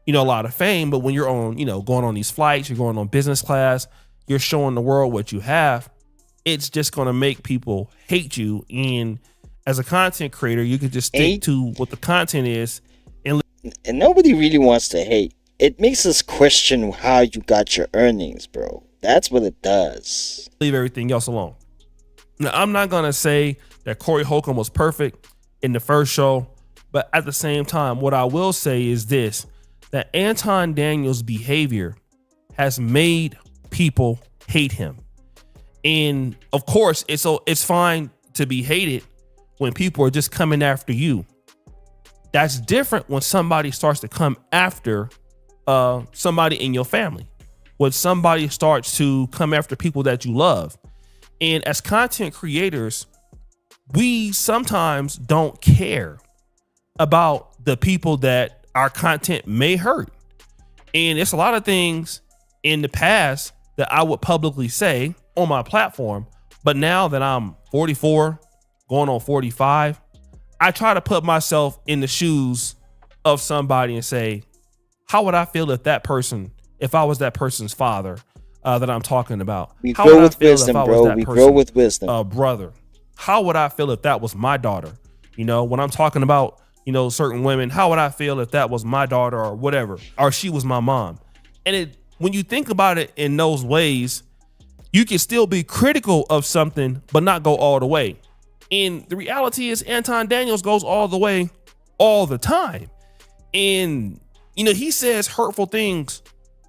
you know, a lot of fame. But when you're on, you know, going on these flights, you're going on business class, you're showing the world what you have. It's just going to make people hate you. And as a content creator, you can just stick to what the content is. And nobody really wants to hate. It makes us question how you got your earnings, bro. That's what it does. Leave everything else alone. Now, I'm not going to say that Corey Holcomb was perfect in the first show, but at the same time, what I will say is this, that Anton Daniels' behavior has made people hate him. And of course, it's fine to be hated when people are just coming after you. That's different when somebody starts to come after somebody in your family. When somebody starts to come after people that you love. And as content creators, we sometimes don't care about the people that our content may hurt. And it's a lot of things in the past that I would publicly say on my platform. But now that I'm 44, going on 45, I try to put myself in the shoes of somebody and say, how would I feel if I was that person's father that I'm talking about? We How grow would I with feel wisdom, if I was bro. that We grow person's, with wisdom. brother? How would I feel if that was my daughter? You know, when I'm talking about, you know, certain women, how would I feel if that was my daughter or whatever, or she was my mom? And when you think about it in those ways, you can still be critical of something, but not go all the way. And the reality is Anton Daniels goes all the way all the time. And, you know, he says hurtful things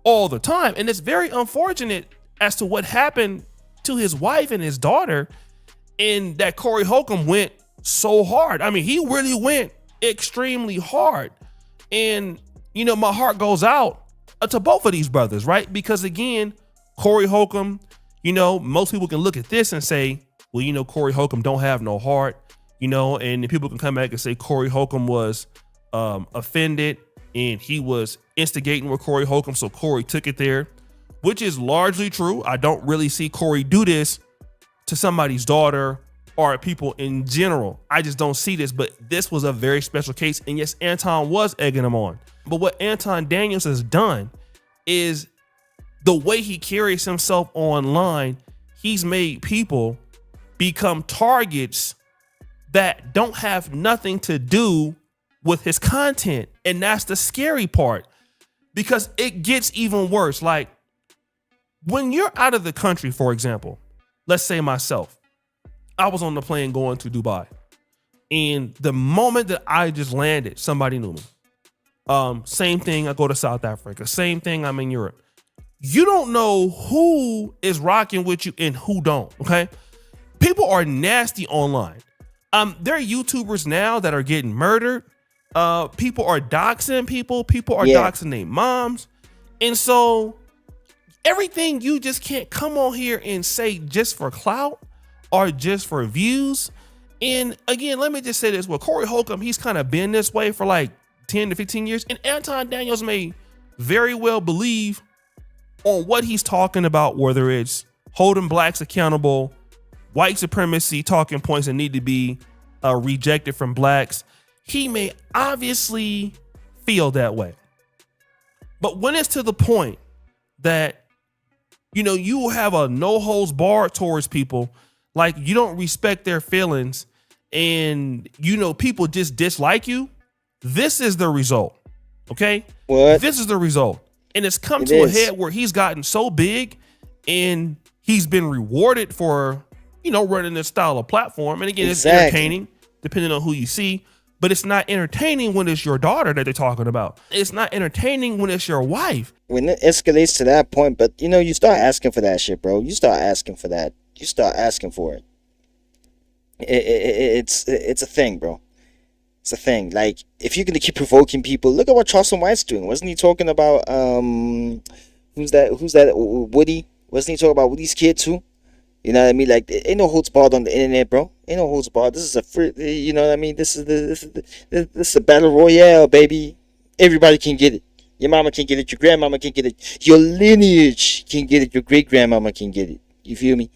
all the time. And it's very unfortunate as to what happened to his wife and his daughter, and that Corey Holcomb went so hard. I mean, he really went extremely hard. And, you know, my heart goes out to both of these brothers, right? Because again, Corey Holcomb, you know, most people can look at this and say, well, you know, Corey Holcomb don't have no heart, you know, and then people can come back and say Corey Holcomb was offended and he was instigating with Corey Holcomb, so Corey took it there, which is largely true. I don't really see Corey do this to somebody's daughter or people in general. I just don't see this, but this was a very special case. And yes, Anton was egging him on. But what Anton Daniels has done is the way he carries himself online, he's made people become targets that don't have nothing to do with his content. And that's the scary part, because it gets even worse. Like when you're out of the country, for example, let's say myself, I was on the plane going to Dubai, and the moment that I just landed, somebody knew me. Same thing, I go to South Africa. Same thing, I'm in Europe. You don't know who is rocking with you and who don't, okay? People are nasty online. There are YouTubers now that are getting murdered. People are doxing people. People are doxing their moms. And so everything you just can't come on here and say just for clout or just for views. And again, let me just say this. With Corey Holcomb, he's kind of been this way for like 10 to 15 years. And Anton Daniels may very well believe on what he's talking about, whether it's holding blacks accountable, white supremacy talking points that need to be rejected from blacks. He may obviously feel that way. But when it's to the point that, you know, you have a no holds barred towards people, like you don't respect their feelings and, you know, people just dislike you, this is the result. Okay? What? This is the result. And it's come to a head where he's gotten so big and he's been rewarded for, you know, running this style of platform. And again, it's entertaining depending on who you see, but it's not entertaining when it's your daughter that they're talking about. It's not entertaining when it's your wife. When it escalates to that point, but you know, you start asking for that shit, bro. You start asking for that. You start asking for it. It's a thing, bro. It's a thing. Like, if you're gonna keep provoking people, look at what Charleston White's doing. Wasn't he talking about who's that? Woody? Wasn't he talking about Woody's kid too? You know what I mean? Like, ain't no holds barred on the internet, bro. Ain't no holds barred. This is a free. You know what I mean? This is a battle royale, baby. Everybody can get it. Your mama can get it. Your grandmama can get it. Your lineage can get it. Your great grandmama can get it. You feel me?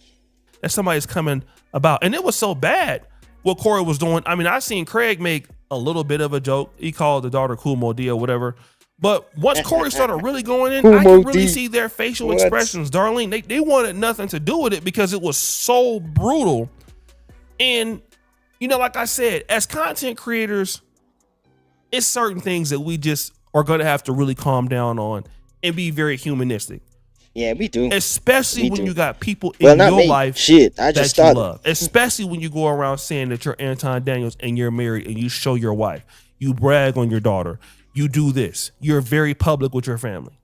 That somebody's coming about, and it was so bad what Corey was doing. I mean, I seen Craig make a little bit of a joke. He called the daughter Kumo D or whatever. But once Corey started really going in, I could really see their facial expressions. Darlene, they wanted nothing to do with it because it was so brutal. And, you know, like I said, as content creators, it's certain things that we just are going to have to really calm down on and be very humanistic. Yeah, we do. Especially when you got people in your life that you love. Especially when you go around saying that you're Anton Daniels and you're married and you show your wife. You brag on your daughter. You do this. You're very public with your family.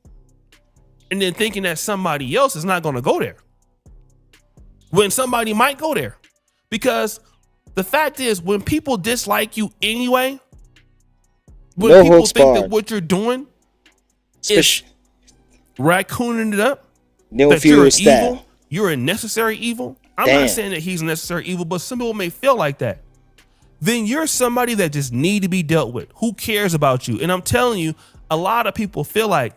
And then thinking that somebody else is not going to go there. When somebody might go there. Because the fact is, when people dislike you anyway, when people think that what you're doing is raccooning it up, that you're evil, you're a necessary evil. I'm not saying that he's a necessary evil, but some people may feel like that. Then you're somebody that just need to be dealt with. Who cares about you? And I'm telling you, a lot of people feel like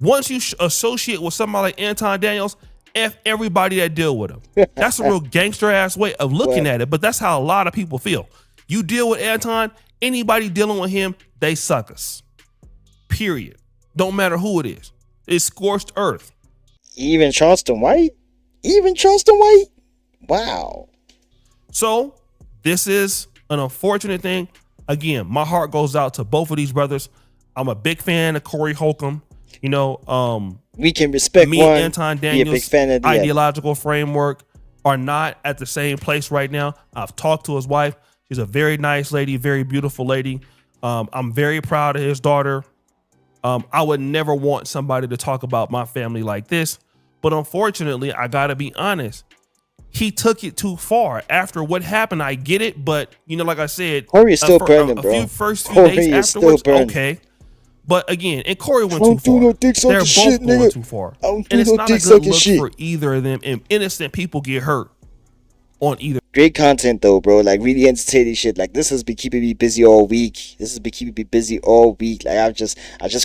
once you associate with somebody like Anton Daniels, F everybody that deal with him. That's a real gangster ass way of looking at it, but that's how a lot of people feel. You deal with Anton, anybody dealing with him, they suck us. Period. Don't matter who it is. It's scorched earth. Even Charleston White? Even Charleston White? Wow. So this is an unfortunate thing. Again, my heart goes out to both of these brothers. I'm a big fan of Corey Holcomb. You know, we can respect me one, and Anton Daniels' ideological framework are not at the same place right now. I've talked to his wife. She's a very nice lady, very beautiful lady. I'm very proud of his daughter. I would never want somebody to talk about my family like this. But unfortunately, I got to be honest. He took it too far. After what happened, I get it. But, you know, like I said, Corey is still burning, bro. First few days afterwards, okay. But again, and Corey went too far. They're both going too far. And it's not a good look for either of them. And innocent people get hurt on either. Great content though, bro. Like really entertaining shit. Like this has been keeping me busy all week. Like I just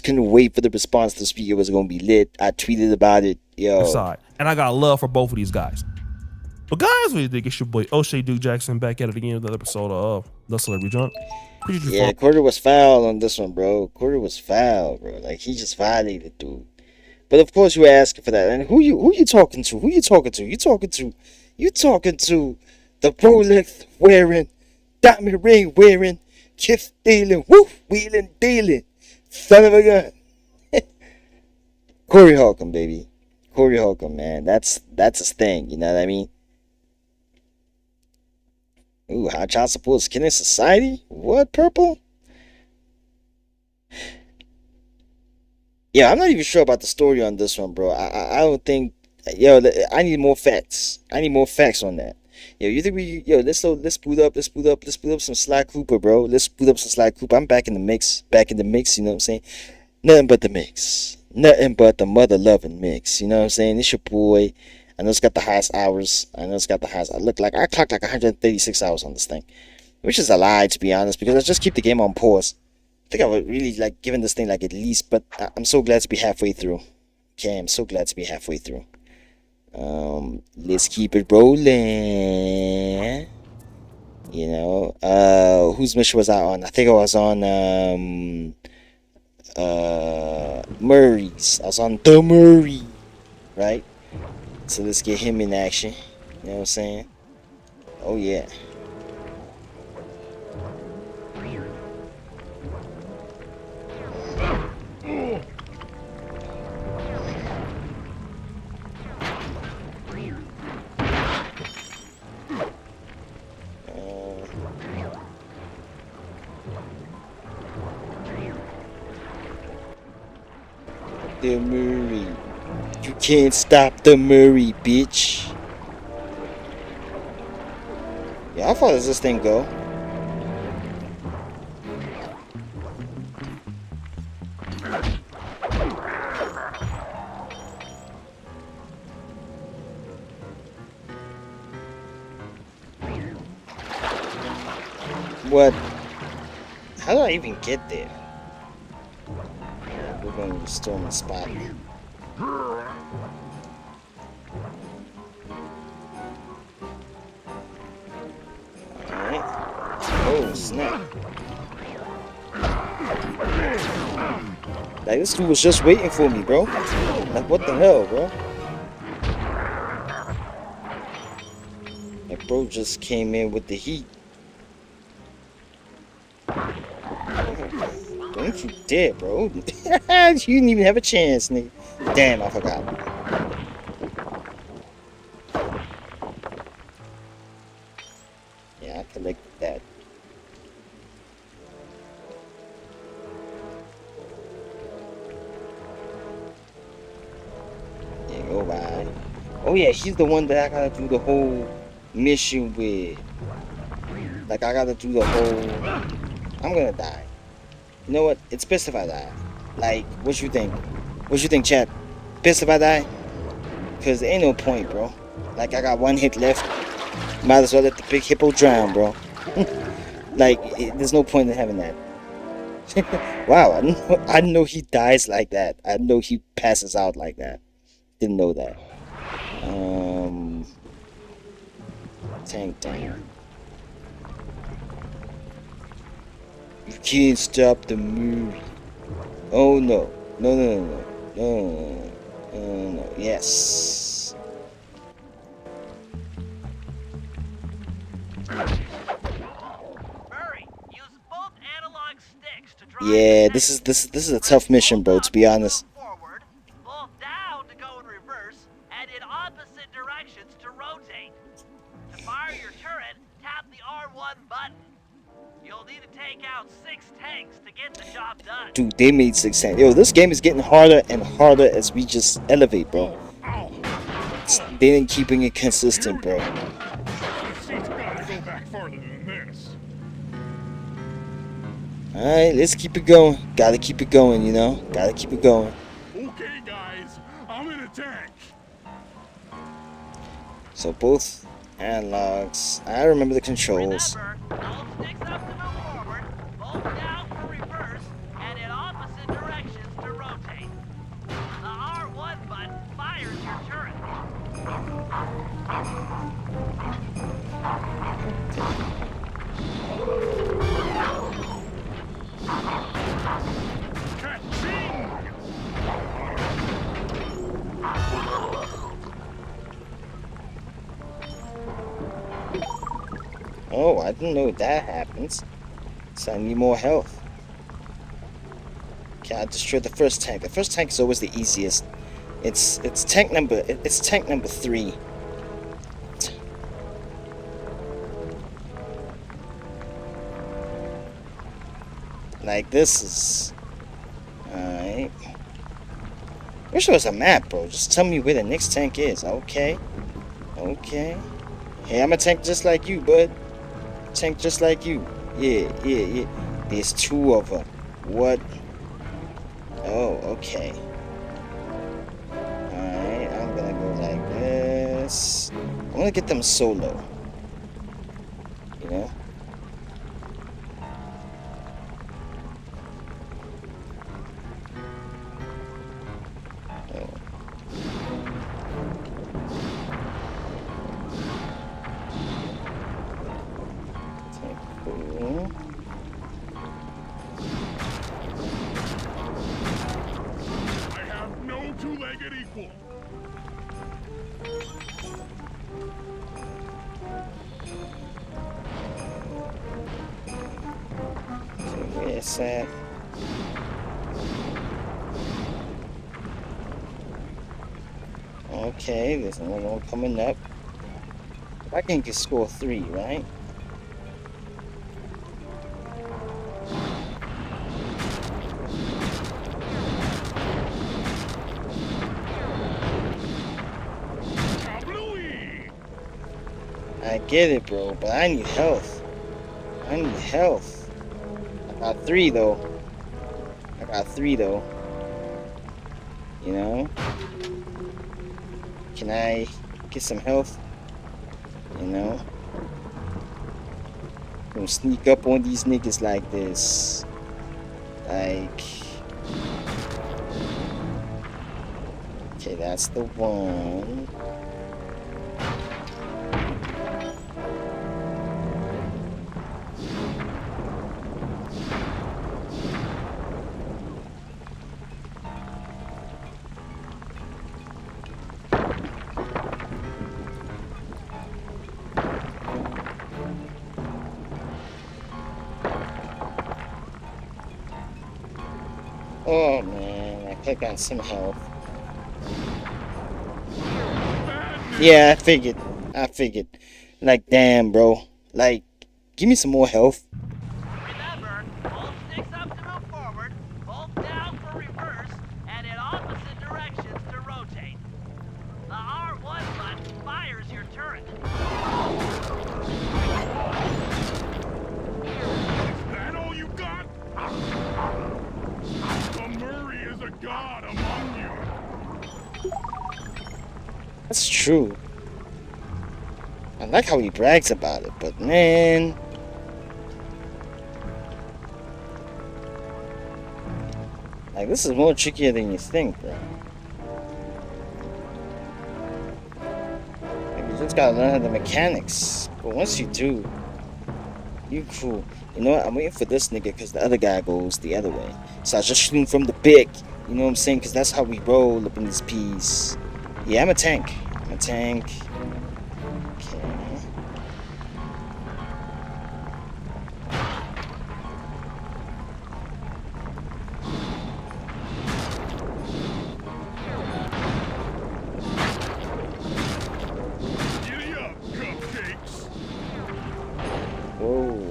couldn't wait for the response. This video was gonna be lit. I tweeted about it. Yo. And I got love for both of these guys. But guys, what do you think? It's your boy O'Shea Duke Jackson back at it again with another episode of The Celebrity Junk. Yeah, Quarter was foul on this one, bro. Quarter was foul, bro. Like he just violated, dude. But of course you were asking for that. And who you talking to? You talking to the Rolex wearing, diamond ring wearing, kiss stealing, woof wheeling dealing, son of a gun. Corey Holcomb, baby. Corey Holcomb, man. That's his thing, you know what I mean? Ooh, high child support is killing society? What, Purple? Yeah, I'm not even sure about the story on this one, bro. I don't think... Yo, I need more facts. I need more facts on that. Yo, you think let's boot up some Sly Cooper, bro. Let's boot up some Sly Cooper. I'm back in the mix, you know what I'm saying? Nothing but the mix. Nothing but the mother-loving mix, you know what I'm saying? It's your boy. I know it's got the highest hours. I clocked like 136 hours on this thing, which is a lie, to be honest, because I just keep the game on pause. I think I would really like giving this thing like at least, but I'm so glad to be halfway through. Okay, I'm so glad to be halfway through. Let's keep it rolling. You know, whose mission was I on? I think I was on Murray's. I was on the Murray, right? So let's get him in action. You know what I'm saying? Oh yeah. The Murray. You can't stop the Murray, bitch. Yeah, how far does this thing go? what? How do I even get there? We're going to restore my spot. Alright. Oh, snap. Like, this dude was just waiting for me, bro. Like, what the hell, bro? Like, bro just came in with the heat. Don't you dare, bro. You didn't even have a chance, nigga. Damn, I forgot. Yeah, I collected that. Yeah, go by. Oh yeah, he's the one that I gotta do the whole mission with. Like, I gotta do the whole... I'm gonna die. You know what? It's best if I die. Like, what you think? What you think, chat? Best if I die? Because there ain't no point, bro. Like, I got one hit left. Might as well let the big hippo drown, bro. Like, there's no point in having that. Wow, I didn't know he dies like that. I didn't know he passes out like that. Didn't know that. Tank down. You can't stop the movie. Oh no. No, no, no, no. No, no. Yes. Yeah, this is a tough mission, bro, to be honest. Both down to go in reverse, and in opposite directions to rotate. To fire your turret, tap the R1 button. You'll need to take out 6 tanks to get the job done. Dude, they made 6 tanks. Yo, this game is getting harder and harder as we just elevate, bro. They ain't keeping it consistent, bro. Alright, let's keep it going. Gotta keep it going, you know? Gotta keep it going. Okay, guys, I'm in a tank. So both analogs. I remember the controls. Remember, hold sticks up to move forward, both down for reverse, and in opposite directions to rotate. The R1 button fires your turret. Oh, I didn't know that happens. So I need more health. Okay, I destroyed the first tank. The first tank is always the easiest. It's tank number 3. Like, this is... Alright. Wish there was a map, bro. Just tell me where the next tank is. Okay. Okay. Hey, I'm a tank just like you, bud. Tank just like you. Yeah, yeah, yeah. There's 2 of them. What? Oh, okay. Alright, I'm gonna go like this. I'm gonna get them solo. You know? Two-legged equal. Where's that? Okay, there's another one coming up. I can get score 3, right? I get it, bro, but I need health. I need health. I got 3 though. You know? Can I get some health? You know? Gonna sneak up on these niggas like this. Like, okay, that's the one. Oh man, I click on some health. Yeah, I figured. Like, damn, bro. Like, give me some more health. Remember, hold sticks up to move forward, hold down for reverse, and in opposite directions to rotate. The R1 button fires your turret. Is that all you got? The Murray is a god among you. That's true. I like how he brags about it, but man. Like, this is more trickier than you think, bro. Like, you just gotta learn how the mechanics. But once you do, you cool. You know what? I'm waiting for this nigga because the other guy goes the other way. So I was just shooting from the back. You know what I'm saying? Because that's how we roll up in this piece. Yeah, I'm a tank. Okay. Giddy up, cupcakes. Whoa.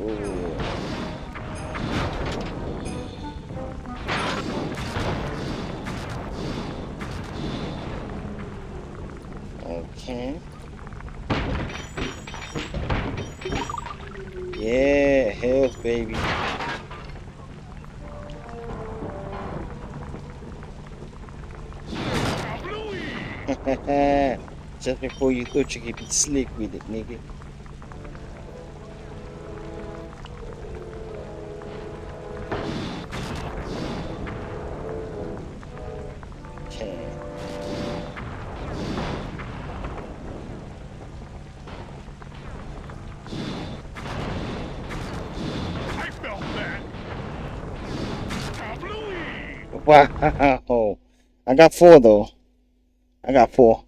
Okay. Yeah, health, baby. Just before you thought you could be slick with it, nigga. Okay. I felt that. Wow. I got 4 though. I got four.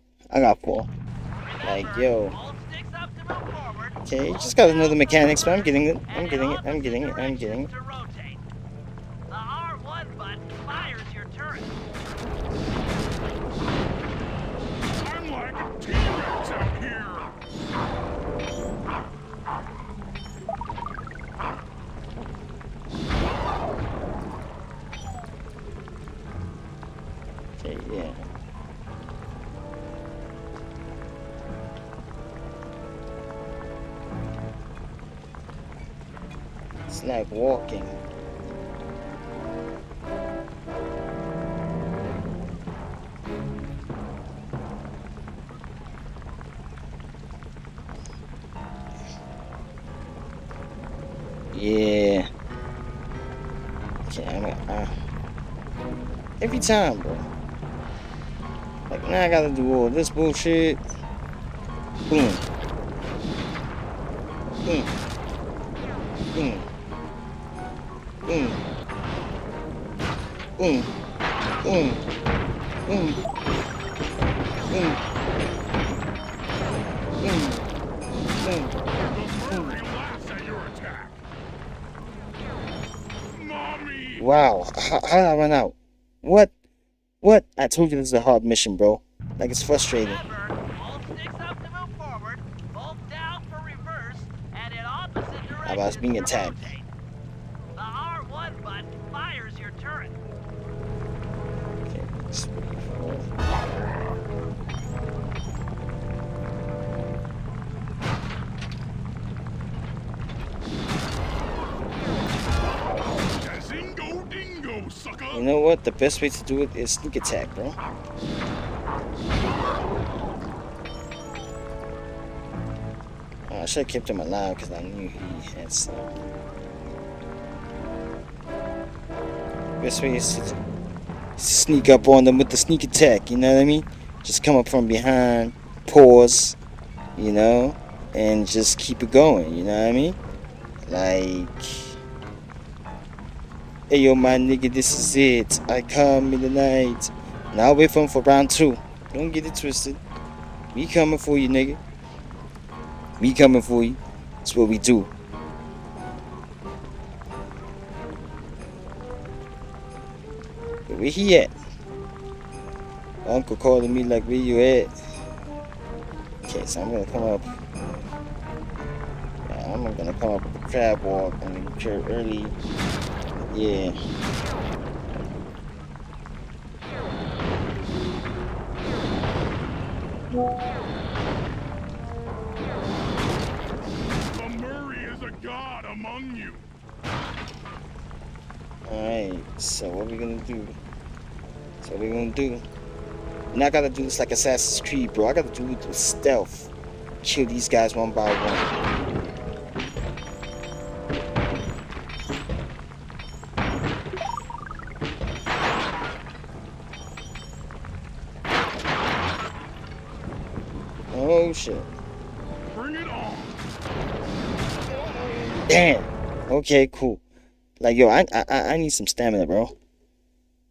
Like, yo. Hold sticks up to move forward. Okay, just gotta know the mechanics, but I'm getting it. I'm getting it. To rotate. The R1 button fires your turret. I'm like a T-Rex out here. Okay, yeah. It's like walking. Yeah. Okay, every time, bro. Like, now I gotta do all this bullshit. Boom. Boom. Boom. Boom. Boom. Boom. Boom. Boom. Boom. Boom. The Murray laughs at your attack. Mommy. Wow. How did I run out? What? I told you this is a hard mission, bro. Like, it's frustrating. Remember, hold sticks up to move forward, hold down for reverse, and in opposite directions I was being to attacked. rotate. The R1 button fires your turret. Okay, 3, 4. Zingo dingo, sucker. You know what? The best way to do it is sneak attack, bro. should have kept him alive because I knew he had some. Best way is to sneak up on them with the sneak attack, you know what I mean? Just come up from behind, pause, you know, and just keep it going, you know what I mean? Like, hey yo, my nigga, this is it. I come in the night. Now wait for him for round 2. Don't get it twisted. We coming for you, nigga. We coming for you. That's what we do. But where he at? Uncle calling me like, where you at? Okay, so I'm gonna come up. Yeah, I'm gonna come up with the crab walk and the early. Yeah. Alright, so what we gonna do? Now I gotta do this like Assassin's Creed, bro. I gotta do it with stealth. Kill these guys one by one. Oh shit. Bring it on. Damn. Okay, cool. Like, yo, I need some stamina, bro.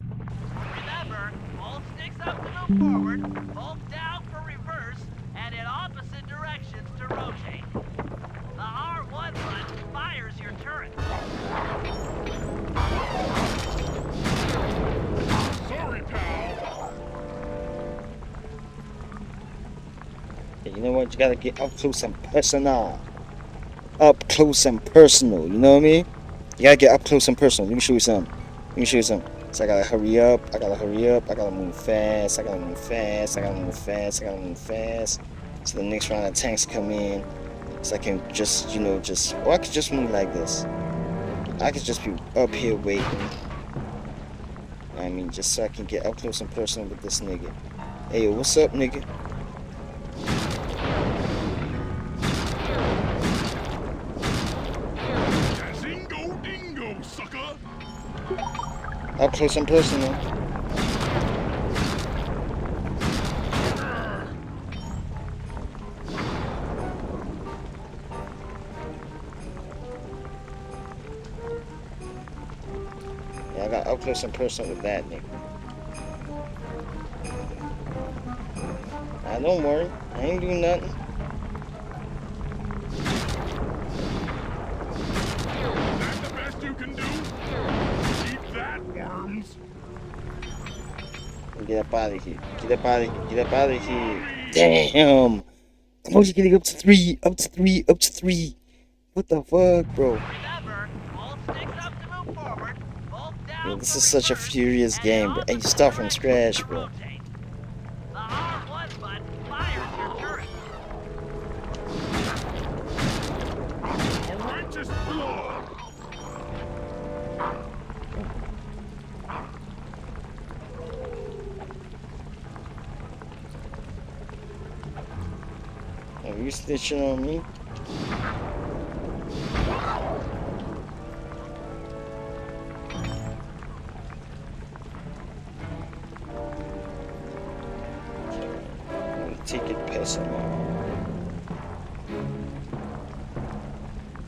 Remember, hold sticks up to move forward, hold down for reverse, and in opposite directions to rotate. The R1 button fires your turret. Sorry, pal. Hey, you know what? You gotta get up close and personal. Up close and personal, you know what I mean? You gotta get up close and personal. Let me show you something. So I gotta hurry up. I gotta move fast. I gotta move fast. So the next round of tanks come in. So I can just, or I could just move like this. I could just be up here waiting. I mean, just so I can get up close and personal with this nigga. Hey, yo, what's up, nigga? Up close and personal. Yeah, I got up close and personal with that nigga. Nah, don't worry. I ain't doing nothing. That's the best you can do? Keep that, worms. Get up out of here. Get up out of here. Damn. I'm only getting up to 3. What the fuck, bro? Remember, hold sticks up to move forward, hold down. Yo, this is such a furious game, bro. And you start from scratch, bro. The R1 button fires your turret. A righteous blood. Are you snitching on me? Take it past him.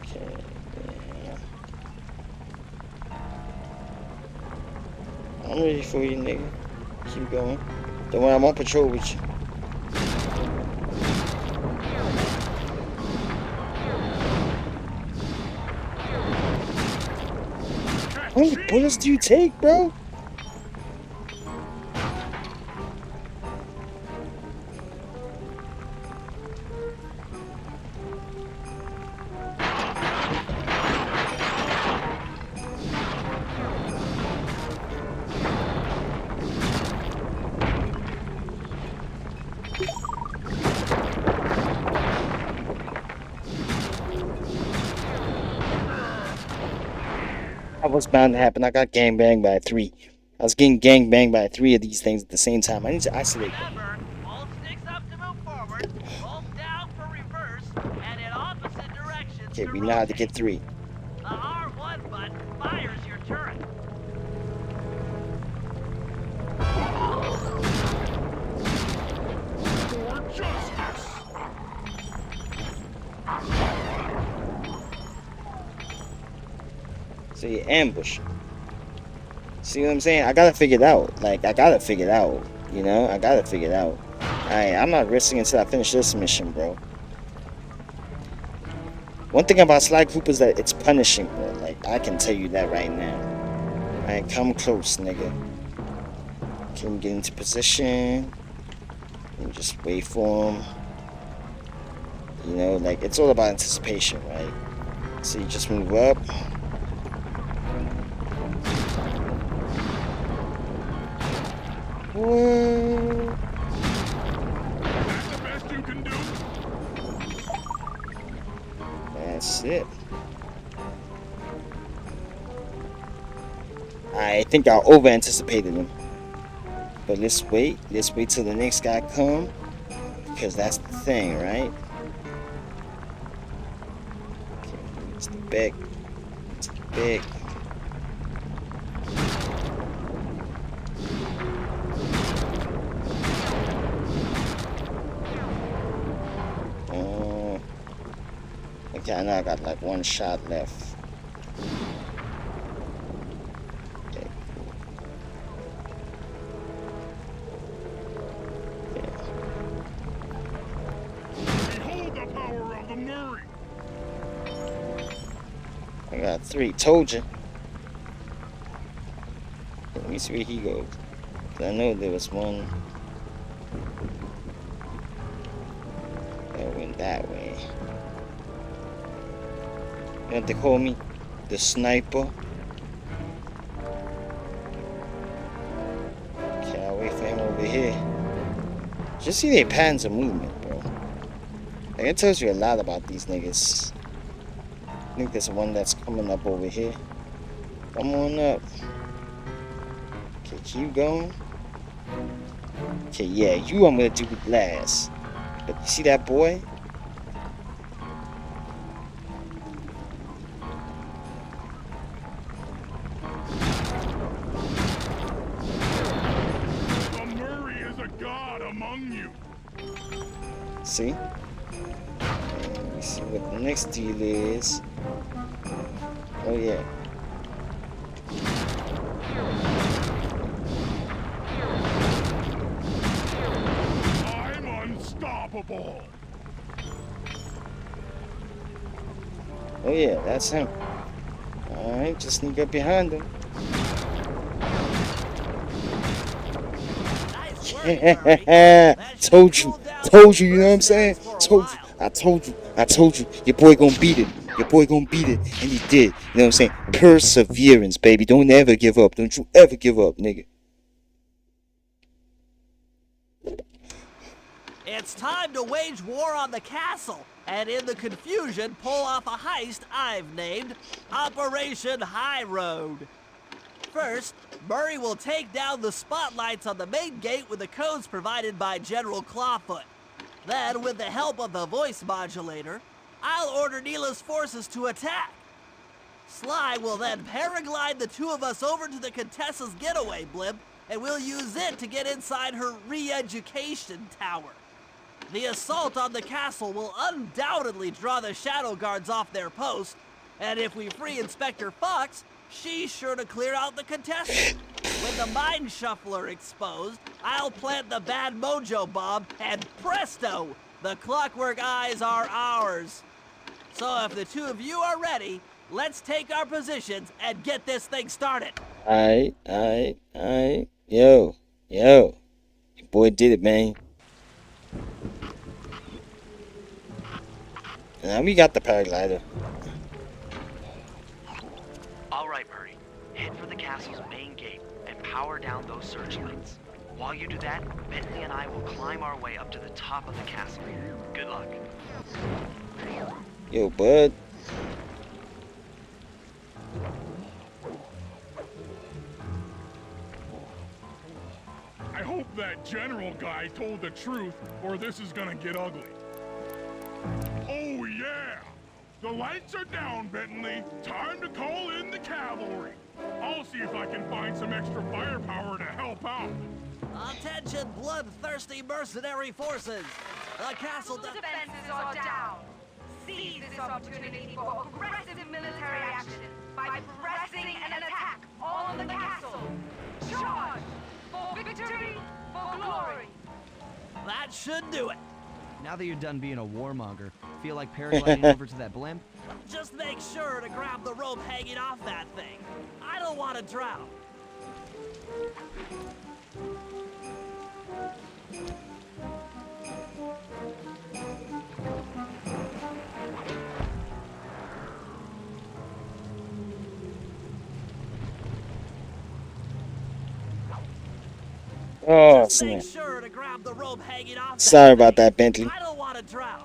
Okay, yeah. I'm ready for you, nigga. Keep going. Don't worry, I'm on patrol with you. How many bullets do you take, bro? That was bound to happen. I got gangbanged by 3. I was getting gangbanged by 3 of these things at the same time. I need to isolate them. Remember, hold sticks up to move forward, hold down for reverse, and in opposite to we know how to get rotate. 3. The R1 button fires your turret. For justice. So you ambush. See what I'm saying? I gotta figure it out. Like, I gotta figure it out. You know? I gotta figure it out. I'm not resting until I finish this mission, bro. One thing about Sly Group is that it's punishing, bro. Like, I can tell you that right now. Alright, come close, nigga. Can we get into position? And just wait for him. You know, like, it's all about anticipation, right? So you just move up. What? That's the best you can do. That's it. I think I over anticipated him. But let's wait. Let's wait till the next guy come. Because that's the thing, right? Okay, it's the back. It's the back. Okay, I know I got like 1 shot left. Okay. Behold the power of the Murray. I got 3. Told you. Let me see where he goes. I know there was one that went that way. You know what they call me? The sniper. Okay, I'll wait for him over here. Just see their patterns of movement, bro. Like, it tells you a lot about these niggas. I think there's one that's coming up over here. Come on up. Okay, keep going. Okay, yeah, you I'm gonna do last. But you see that boy? The Murray is a god among you. See? Let me see what the next deal is. Oh yeah. I'm unstoppable. Oh yeah, that's him. Alright, just sneak up behind him. Nice work, Murray. That should Told you, cool down told you, you know what I'm burst saying? downs for a Told you, while. I told you, your boy gonna beat it. Your boy gonna beat it, and he did. You know what I'm saying? Perseverance, baby. Don't ever give up. Don't you ever give up, nigga. It's time to wage war on the castle, and in the confusion, pull off a heist I've named Operation High Road. First, Murray will take down the spotlights on the main gate with the codes provided by General Clawfoot. Then, with the help of the voice modulator, I'll order Neela's forces to attack. Sly will then paraglide the two of us over to the Contessa's getaway blimp, and we'll use it to get inside her re-education tower. The assault on the castle will undoubtedly draw the Shadow Guards off their post, and if we free Inspector Fox, she's sure to clear out the Contessa. With the Mind Shuffler exposed, I'll plant the Bad Mojo Bomb, and presto! The Clockwork Eyes are ours. So if the two of you are ready, let's take our positions and get this thing started. Alright. Yo. Your boy did it, man. Now we got the paraglider. All right, Murray. Head for the castle's main gate and power down those searchlights. While you do that, Bentley and I will climb our way up to the top of the castle. Good luck. Yo, bud. I hope that general guy told the truth, or this is gonna get ugly. Oh yeah! The lights are down, Bentley. Time to call in the cavalry. I'll see if I can find some extra firepower to help out. Attention, bloodthirsty mercenary forces. The castle defenses are down. Seize this opportunity for aggressive military action by pressing an attack on the castle. Charge! For victory, for glory. That should do it. Now that you're done being a warmonger, feel like paragliding over to that blimp? Just make sure to grab the rope hanging off that thing. I don't want to drown. Oh, Just make snap. sure to grab the rope hanging off that Sorry about thing. that, Bentley. I don't want to drown.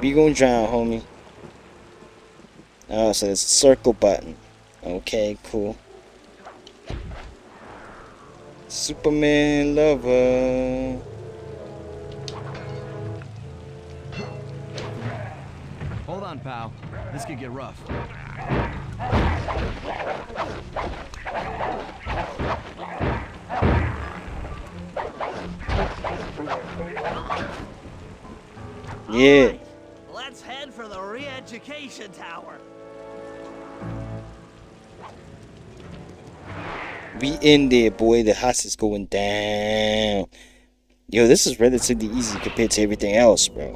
We gonna drown, homie. Oh, so there's a circle button. Okay, cool. Superman lover. Hold on, pal. This could get rough. Yeah. Right, let's head for the re-education tower. We in there, boy. The house is going down. Yo, this is relatively easy compared to everything else, bro.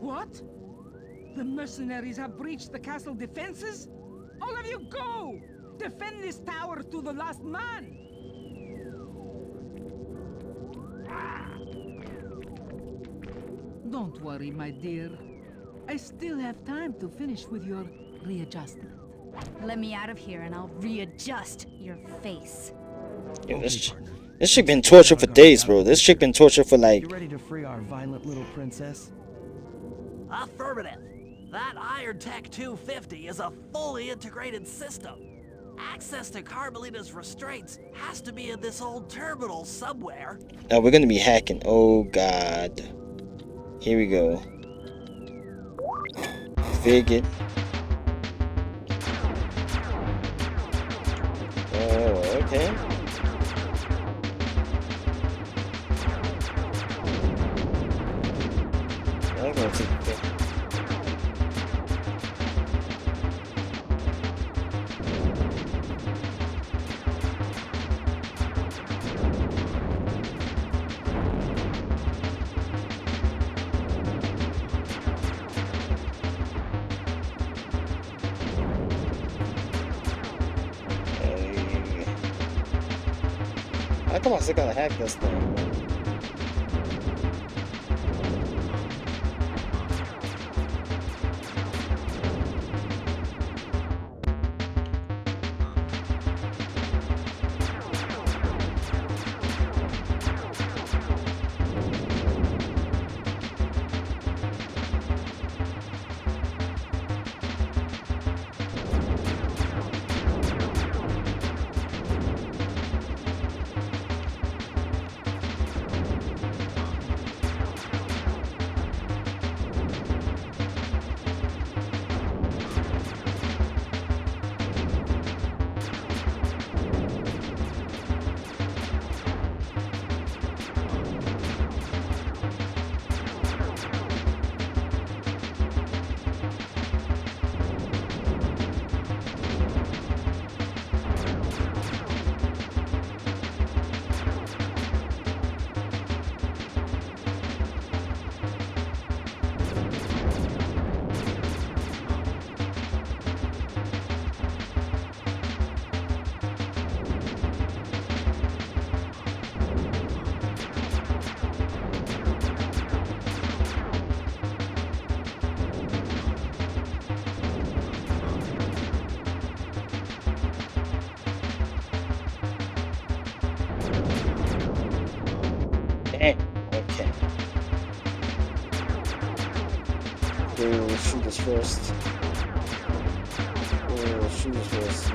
What? The mercenaries have breached the castle defenses? All of you go! Defend this tower to the last man! Don't worry, my dear. I still have time to finish with your readjustment. Let me out of here and I'll readjust your face. Yo, this chick been tortured for days, bro. This chick been tortured for like... You ready to free our violent little princess? Affirmative. That Iron Tech 250 is a fully integrated system. Access to Carmelita's restraints has to be in this old terminal somewhere. Oh, we're gonna be hacking. Oh, God. Here we go. Figured. Oh, okay. I'm gonna take it. How come I still gotta hack this thing? Okay. We'll shoot this first. We'll shoot this first.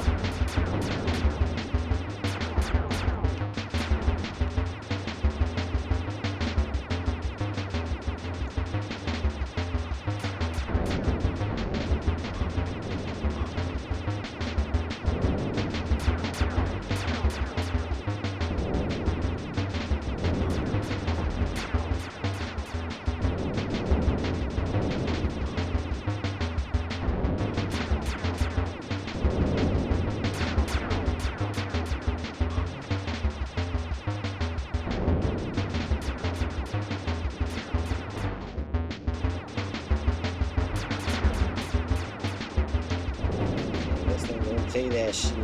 Say that shit.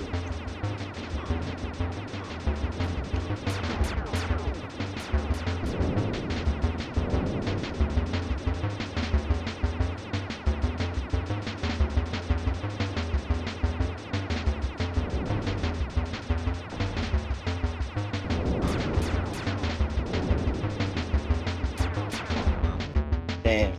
Damn.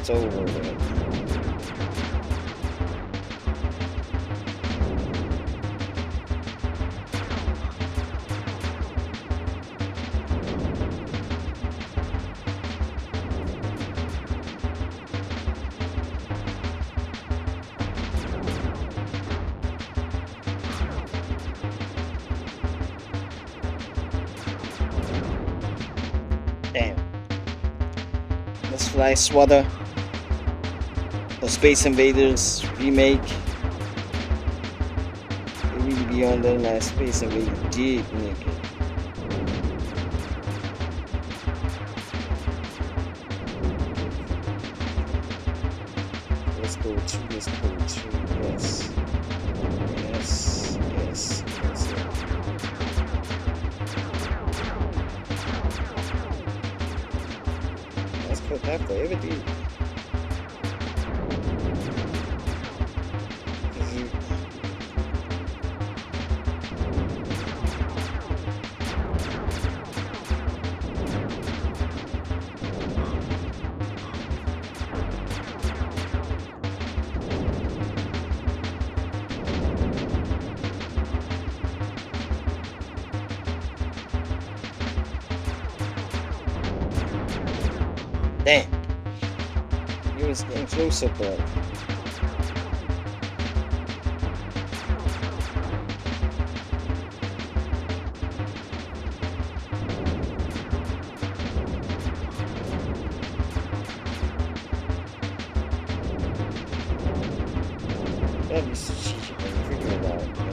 It's over with. Damn. Let's fly swatter. The Space Invaders remake. They really be on that last Space Invader dick, nigga. Let's go to, yes. Yes. Let's put that for everything. Damn. He was getting closer, but that'd be strategic when you figure it out, man.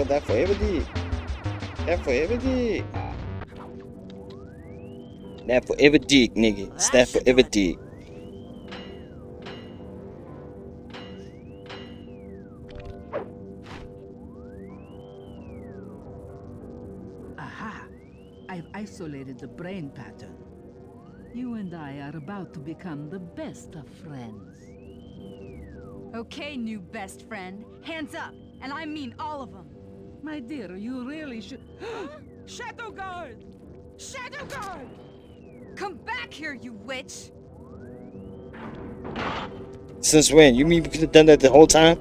That forever did. That forever did. That forever did, nigga. It's that forever did. Aha! I've isolated the brain pattern. You and I are about to become the best of friends. Okay, new best friend. Hands up, and I mean all of them. My dear, you really should... Shadow Guard! Shadow Guard! Come back here, you witch! Since when? You mean we could have done that the whole time?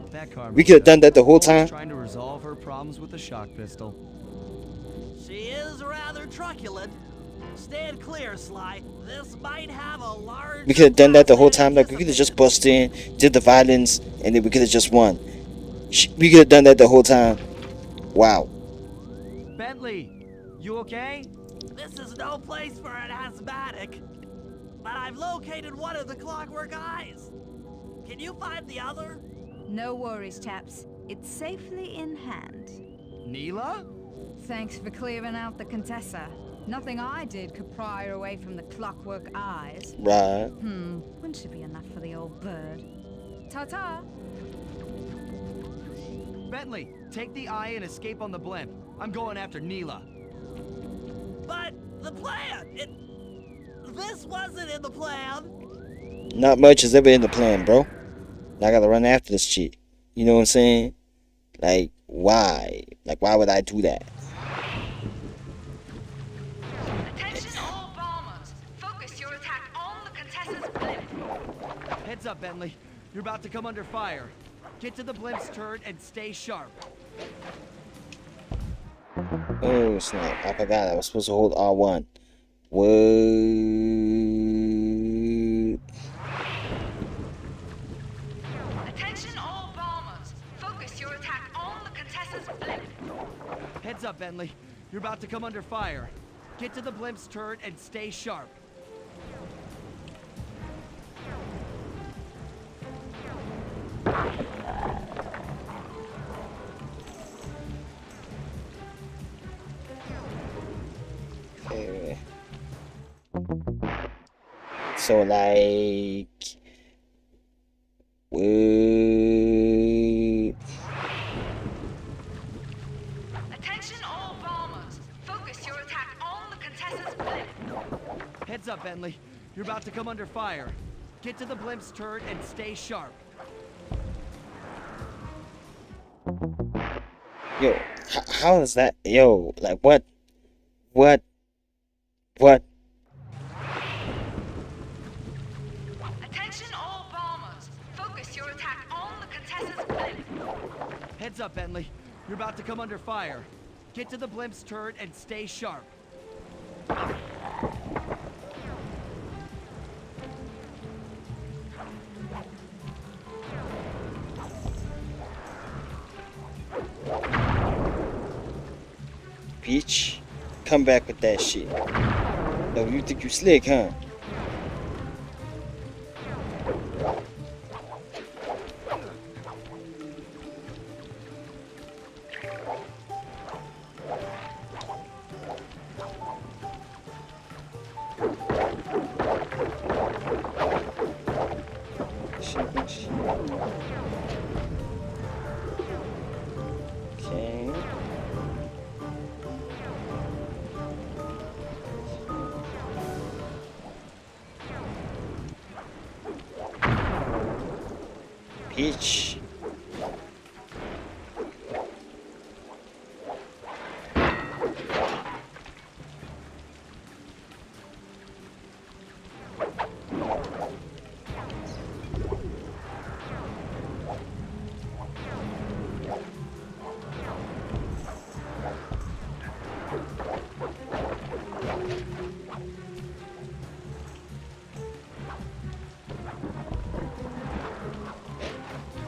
We could have done that the whole time? Trying to resolve her problems with a shock pistol. She is rather truculent. Stand clear, Sly. This might have a large... We could have done that the whole time. Like, we could have just busted in, did the violence, and then we could have just won. We could have done that the whole time. Wow. Bentley, you okay? This is no place for an asthmatic. But I've located one of the clockwork eyes. Can you find the other? No worries, chaps. It's safely in hand. Neela? Thanks for clearing out the Contessa. Nothing I did could pry her away from the clockwork eyes. Right. Wouldn't she be enough for the old bird? Ta-ta! Bentley, take the eye and escape on the blimp. I'm going after Neela. But the plan! This wasn't in the plan! Not much is ever in the plan, bro. I gotta run after this shit. You know what I'm saying? Like, why? Like, why would I do that? Attention all bombers. Focus your attack on the Contessa's blimp. Heads up, Bentley. You're about to come under fire. Get to the blimp's turret and stay sharp. Oh, snap. I forgot I was supposed to hold R1. What? Attention all bombers. Focus your attack on the Contessa's blimp. Heads up, Bentley. You're about to come under fire. Get to the blimp's turret and stay sharp. Okay. So, like... What? Attention all bombers. Focus your attack on the Contessa's blimp. Heads up, Bentley. You're about to come under fire. Get to the blimp's turret and stay sharp. Yo, how is that? Yo, like, what? Attention all bombers. Focus your attack on the Contessa's blimp. Heads up, Bentley. You're about to come under fire. Get to the blimp's turret and stay sharp. Peach, come back with that shit. Yo, you think you slick, huh? Okay. Peach.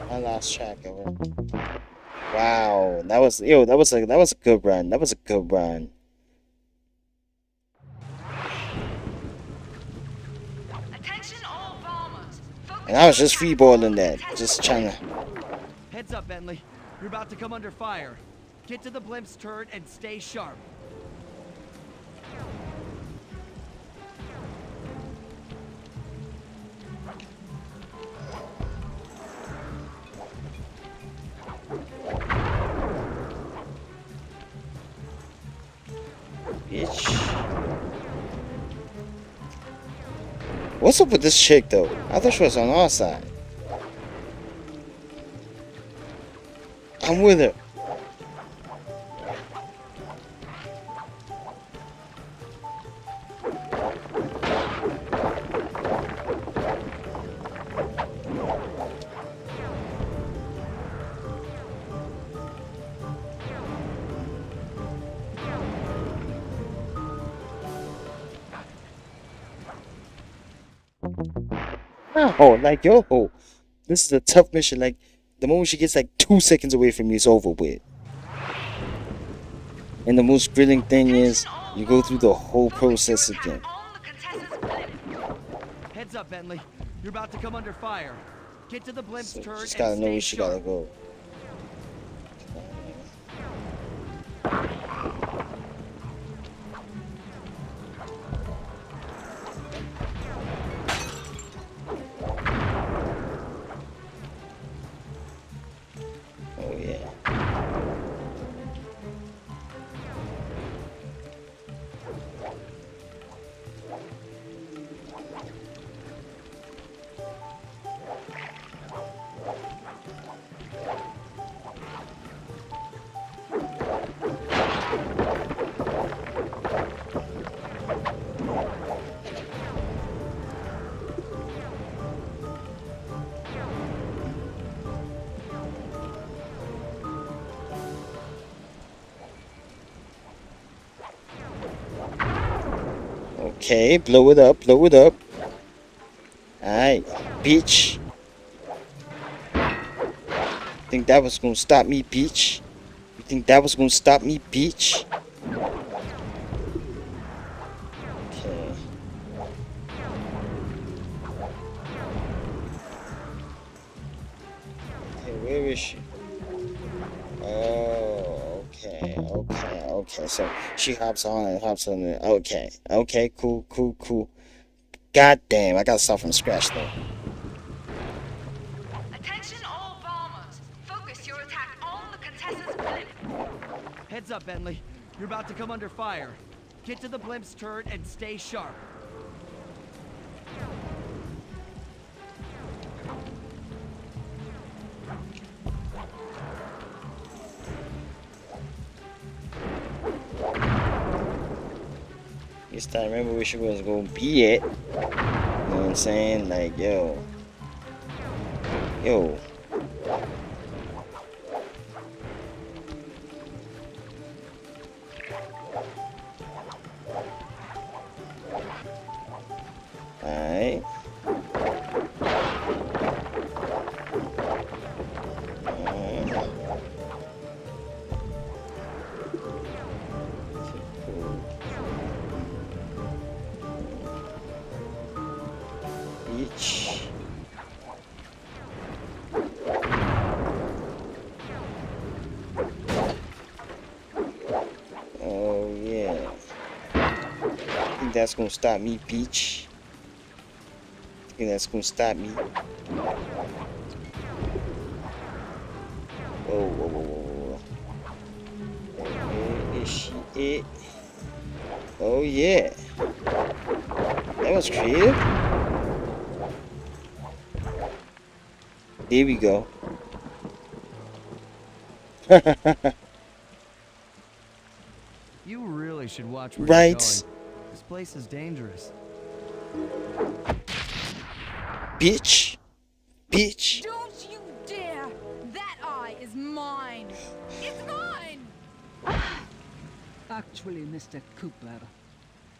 I lost track of it. Wow, that was a good run. That was a good run. Attention all bombers. And I was just freeballing that, just trying to. Heads up, Bentley. You're about to come under fire. Get to the blimp's turret and stay sharp. Bitch. What's up with this chick though? I thought she was on our side. I'm with her. Oh, like, yo, this is a tough mission. Like, the moment she gets like 2 seconds away from you, it's over with. And the most grilling thing is, you go through the whole process again. Heads up, Bentley. You're about to come under fire. Get to the blimp's So turret just gotta and know stay where she gotta sharp. go. Oh yeah. Okay, blow it up, blow it up. Alright, bitch. Think that was gonna stop me, bitch? You think that was gonna stop me, bitch? Okay. Okay, where is she? Oh, okay. So she hops on and hops on it. Okay, cool. God damn, I gotta start from scratch though. Attention all bombers. Focus your attack on the Contessa's blimp. Heads up, Bentley. You're about to come under fire. Get to the blimp's turret and stay sharp. This time, remember where she was gonna be at. You know what I'm saying? Like, yo. Alright. Each. Oh yeah. I think that's gonna stop me, Peach. I think that's gonna stop me. Whoa. Where is she at? Oh yeah. That was creative. There we go. You really should watch where Right. you're going. This place is dangerous. Bitch. Don't you dare! That eye is mine! It's mine! Actually, Mr. Cooper,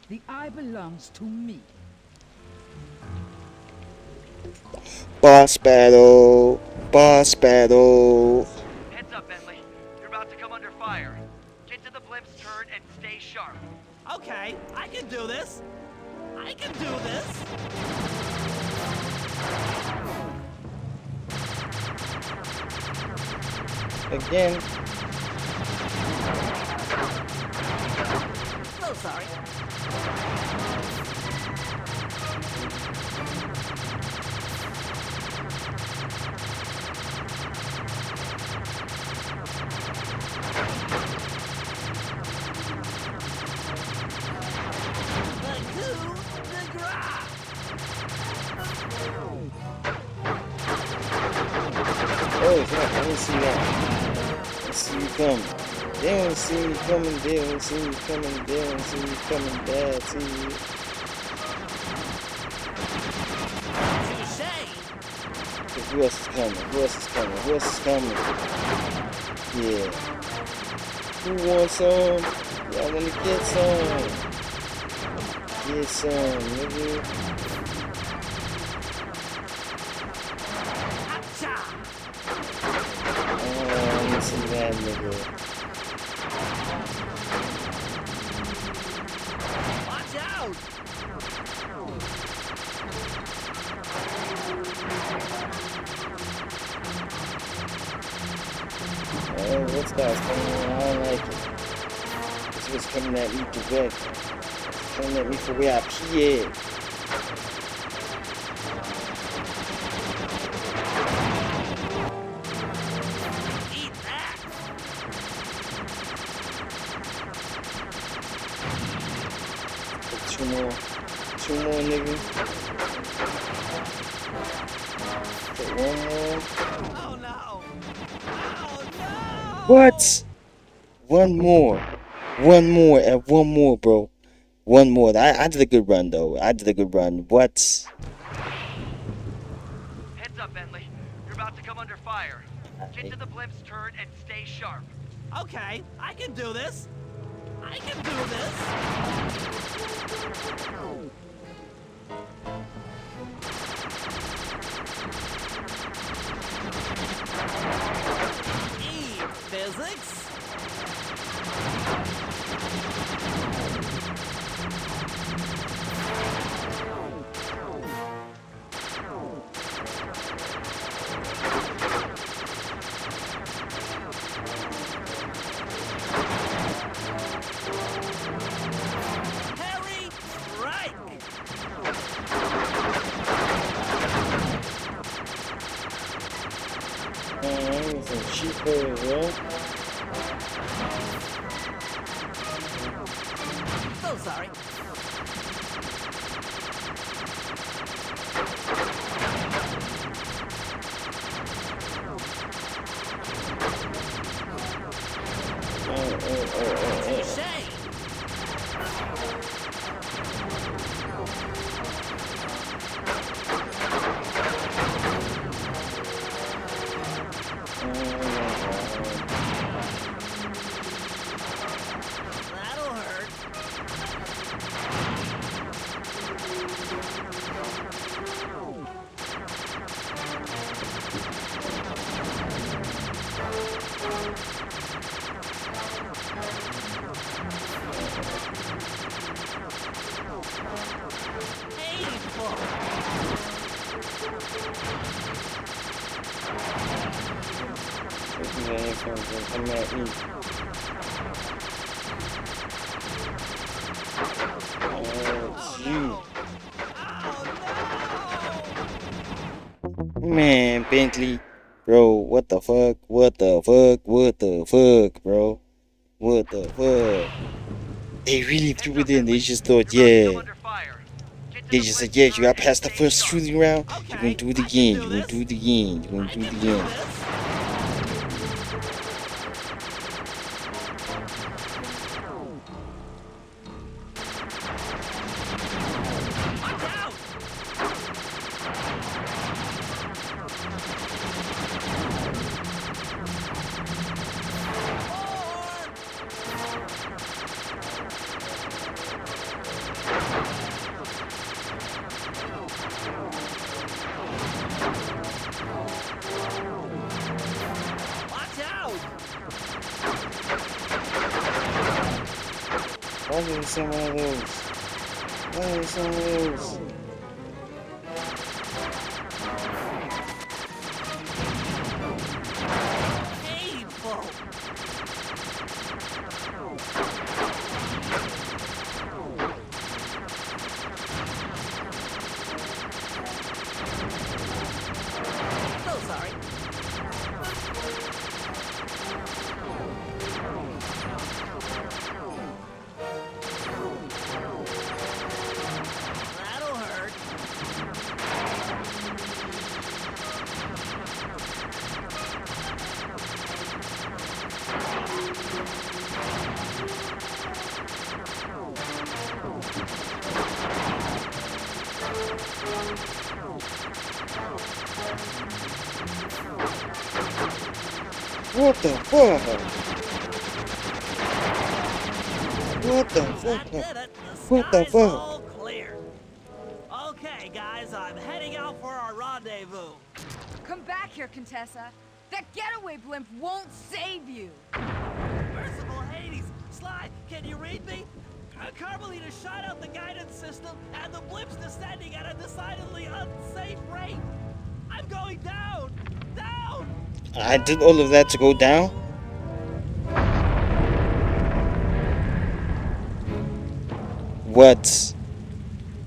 the eye belongs to me. Boss battle. Heads up, Bentley. You're about to come under fire. Get to the blimp's turret and stay sharp. Okay, I can do this. Again. So sorry. Oh, fuck, I didn't see that. I see you coming. They don't see me coming, they don't see me coming, they don't see me coming, bad, see you. Who else is coming? Yeah. Who wants some? Y'all wanna get some? Get some, nigga. Oh, let me see that nigga. Watch out! Oh, 'Cause What's that coming on? I don't like it. This was coming at me direct. Coming at me for where I pee at. Eat that! Two more, nigga. Okay, one more. Oh no! Oh no! What? One more, and one more, bro. One more. I did a good run though. I did a good run. What? Heads up, Bentley. You're about to come under fire. Get to the blimp's turret and stay sharp. Okay, I can do this. I can do this. Physics? Harry, strike! Some cheaper as well. So sorry. Touche. That'll hurt. Come at me. It's you. Man, Bentley. Bro, what the fuck? What the fuck? What the fuck, bro? What the fuck? They really threw it in. They just thought, yeah. They just said, yeah, you got past the first shooting round. You're gonna do it again. You're gonna do it again. You're gonna do it again. Why did it send one of those? Why did it send one of those? What the fuck? What the fuck? What the fuck? Clear. Okay, guys, I'm heading out for our rendezvous. Come back here, Contessa. That getaway blimp won't save you. Merciful Hades, Sly, can you read me? Carmelita shot out the guidance system, and the blimp's descending at a decidedly unsafe rate. I'm going down! Down! I did all of that to go down? What?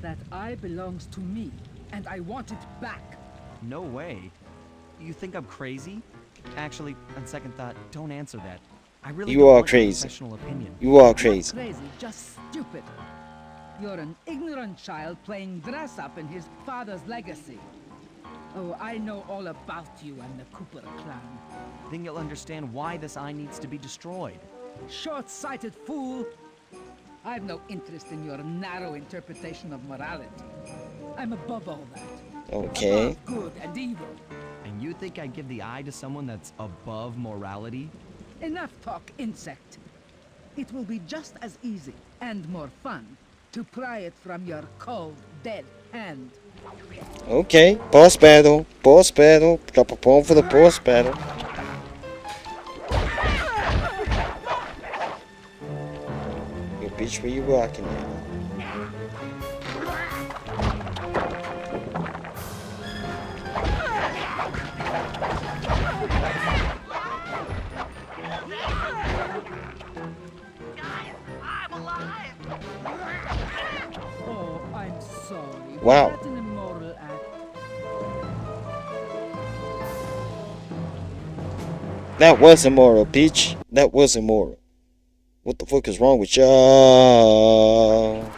That eye belongs to me, and I want it back. No way. You think I'm crazy? Actually, on second thought, don't answer that. I really You don't are want your crazy. professional opinion. You are Not crazy. crazy, just stupid. You're an ignorant child playing dress up in his father's legacy. Oh, I know all about you and the Cooper clan. Then you'll understand why this eye needs to be destroyed. Short-sighted fool! I've no interest in your narrow interpretation of morality. I'm above all that. Okay. Above good and evil. And you think I'd give the eye to someone that's above morality? Enough talk, insect. It will be just as easy and more fun to pry it from your cold, dead hand. Okay. Boss battle. Boss battle. Drop a poem for the boss battle. Yo, bitch, where you rocking at? Oh, I'm sorry. Wow. Was that an immoral act? That was immoral, bitch. That was immoral. What the fuck is wrong with y'all?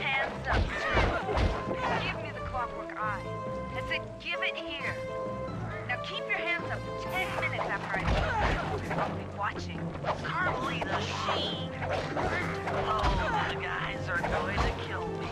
Hands up. Give me the clockwork eye. That's it. Give it here. Now keep your hands up for 10 minutes after I leave. I'll be watching. Carmelita Sheen. Oh, the guys are going to kill me.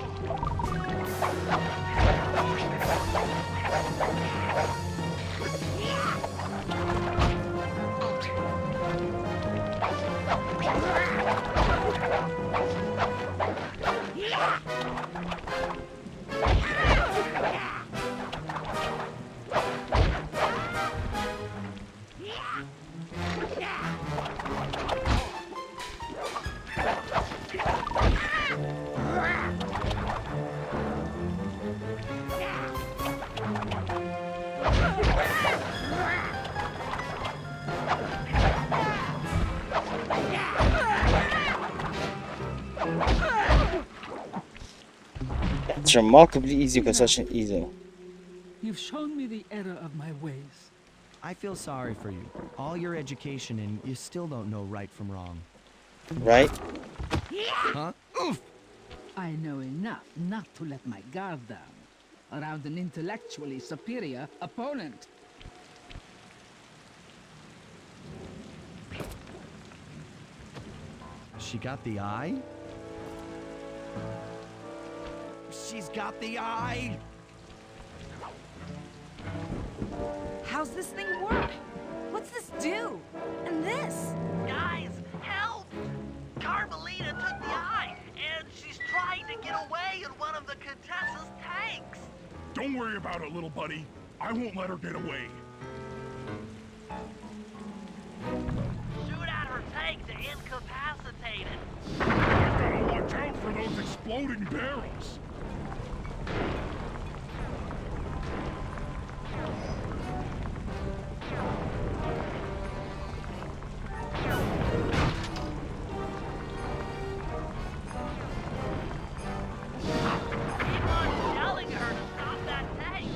It's remarkably easy for such an easel. You've shown me the error of my ways. I feel sorry for you. All your education and you still don't know right from wrong. Right? Huh? Oof! I know enough not to let my guard down around an intellectually superior opponent. She got the eye? She's got the eye! How's this thing work? What's this do? And this? Guys, help! Carmelita took the eye, and she's trying to get away in one of the Contessa's tanks. Don't worry about it, little buddy. I won't let her get away. Shoot at her tank to incapacitate it. Watch out for those exploding barrels. Keep on yelling at her to stop that tank.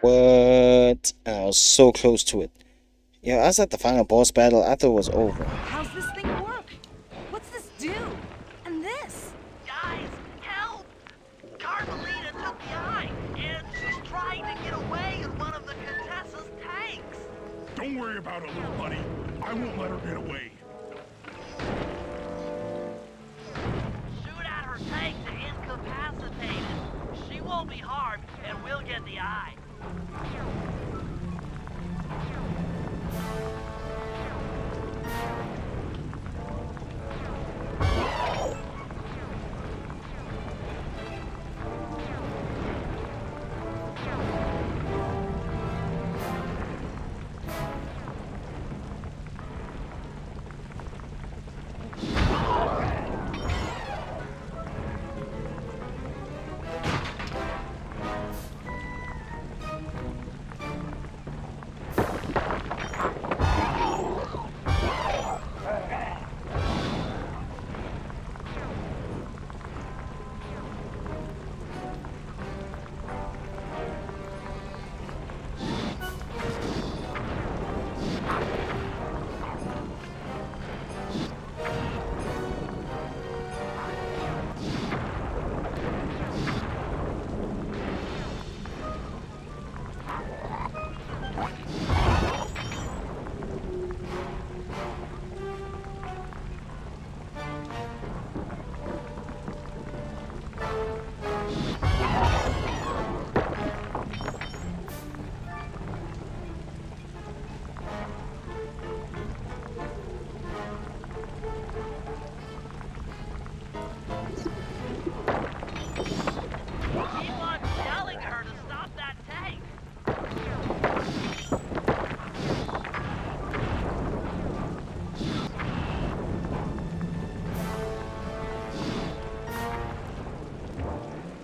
What? I was so close to it. Yeah, I was at the final boss battle. I thought it was over. How's this thing work? What's this do? And this? Guys, help! Carmelita took the eye, and she's trying to get away in one of the Contessa's tanks. Don't worry about it, little buddy. I won't let her get away. Shoot at her tank to incapacitate it. She won't be harmed, and we'll get the eye. Keep on telling her to stop that tank.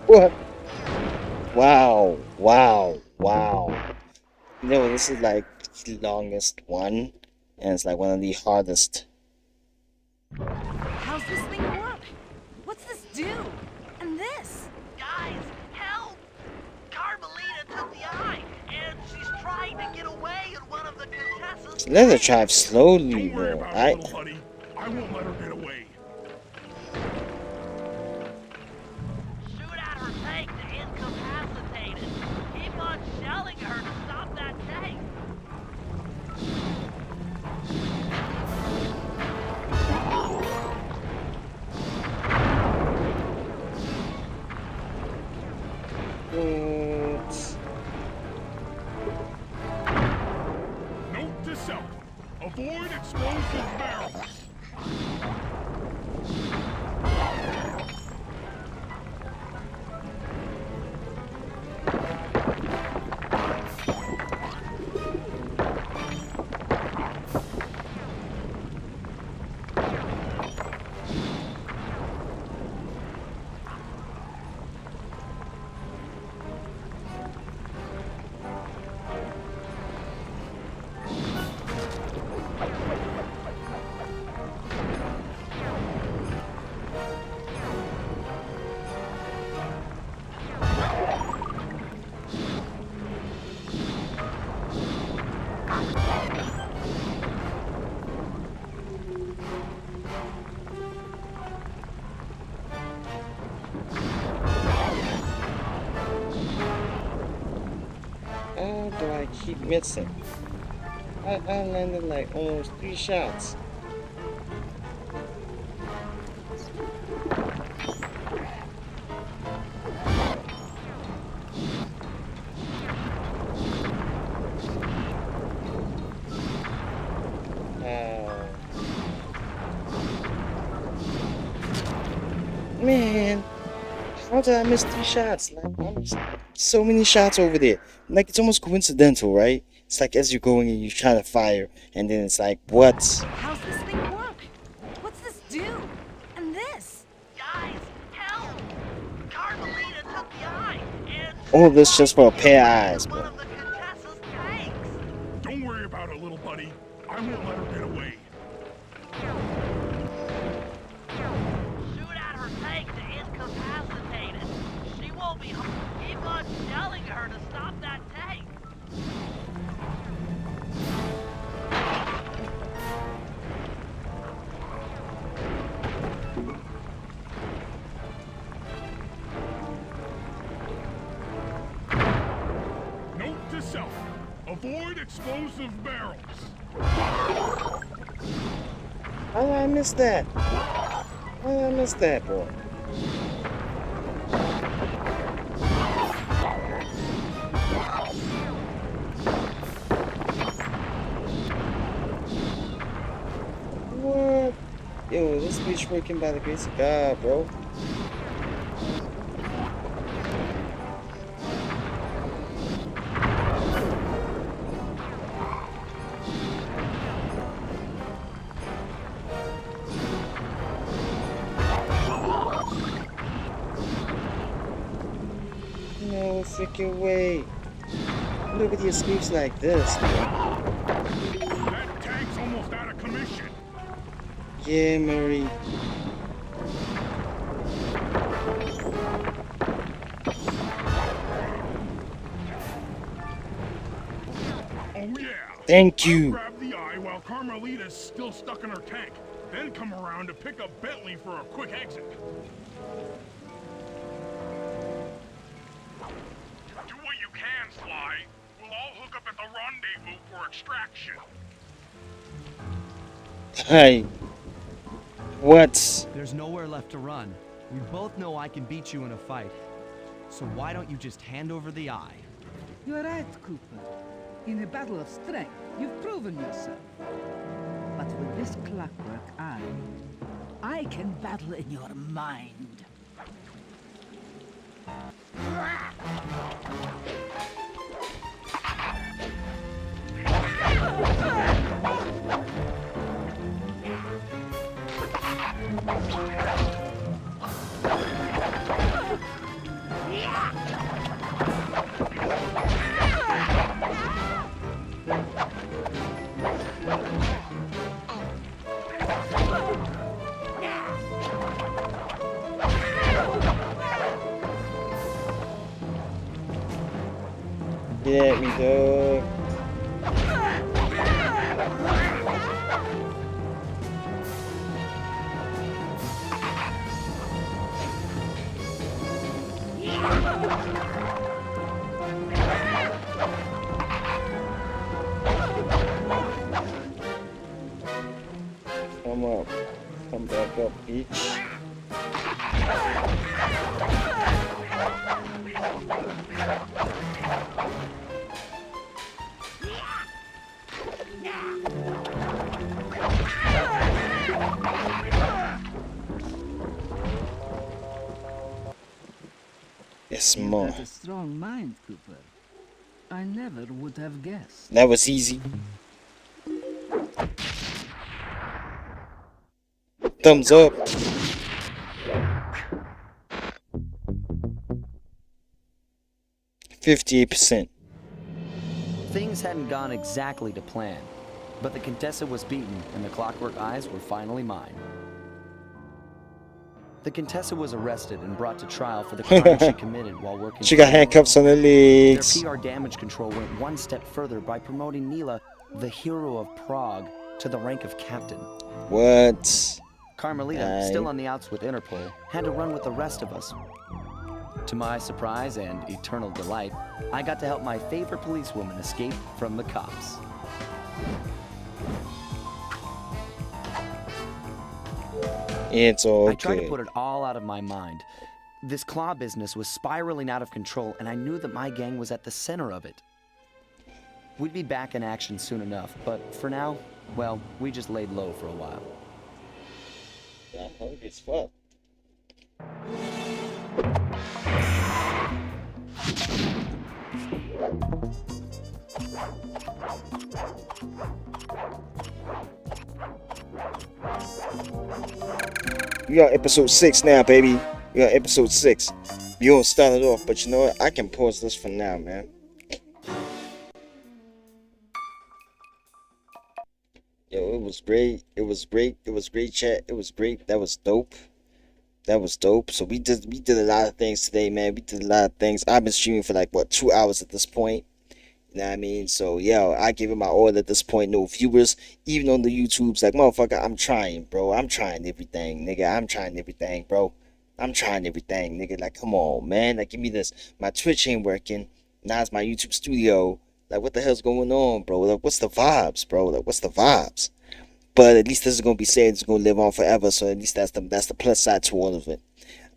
What? Wow, wow, wow. You know, this is like the longest one, and it's like one of the hardest. How's this thing work? What's this do? And this? Guys, help! Carmelita took the eye, and she's trying to get away in one of the Contessa's Let her drive slowly, Don't worry bro. about it, little buddy. I won't let her get away. Shoot at her tank to incapacitate it. Keep on shelling her to stop that tank. Note to self. Avoid explosive barrels. How do I keep missing? I landed like almost 3 shots. Man, how did I miss 3 shots? Like, I missed so many shots over there. Like, it's almost coincidental, right? It's like as you're going and you're trying to fire, and then it's like, what? How's this thing work? What's this do? And this? Guys, help! Carmelita took the eye, and All this just for a pair of eyes, one bro. of the Contessa's tanks. Don't worry about it, little buddy. I won't let her get away. Shoot at her tank to incapacitate it. She won't be yourself. Avoid explosive barrels. How did I miss that? How did I miss that, bro? What? Yo, this bitch working by the grace of God, bro. No freaking way. Nobody escapes like this, bro. That tank's almost out of commission. Yeah, Murray. Oh yeah. Thank you. Grab the eye while Carmelita's still stuck in her tank. Then come around to pick up Bentley for a quick exit. Do what you can, Sly. We'll all hook up at the rendezvous for extraction. Hey. What? There's nowhere left to run. We both know I can beat you in a fight. So why don't you just hand over the eye? You're right, Cooper. In a battle of strength, you've proven yourself. But with this clockwork eye, I can battle in your mind. Get at me, dog. Come up. Come back up, bitch. Yes, You've more. got a strong mind, Cooper. I never would have guessed. That was easy. Thumbs up. $58%. Things hadn't gone exactly to plan, but the Contessa was beaten and the Clockwork Eyes were finally mine. The Contessa was arrested and brought to trial for the crime she committed while working. She got handcuffs on her legs. Their PR damage control went one step further by promoting Neela, the hero of Prague, to the rank of captain. What? Carmelita, still on the outs with Interpol, had to run with the rest of us. To my surprise and eternal delight, I got to help my favorite policewoman escape from the cops. It's okay. I tried to put it all out of my mind. This claw business was spiraling out of control, and I knew that my gang was at the center of it. We'd be back in action soon enough, but for now, well, we just laid low for a while. I'm hungry as fuck. We got episode 6 now, baby. We got episode 6. We all started off, but you know what? I can pause this for now, man. Yo, it was great. It was great. It was great, chat. It was great. That was dope. That was dope. So we did a lot of things today, man. We did a lot of things. I've been streaming for like what, 2 hours at this point. You know what I mean? So yeah, I give it my all at this point. No viewers, even on the YouTube's like, motherfucker, I'm trying, bro. I'm trying everything, nigga. I'm trying everything, bro. I'm trying everything, nigga. Like, come on, man. Like, give me this. My Twitch ain't working. Now it's my YouTube studio. Like, what the hell's going on, bro? Like, what's the vibes, bro? Like, what's the vibes? But at least this is gonna be saved. It's gonna live on forever. So at least that's the plus side to all of it.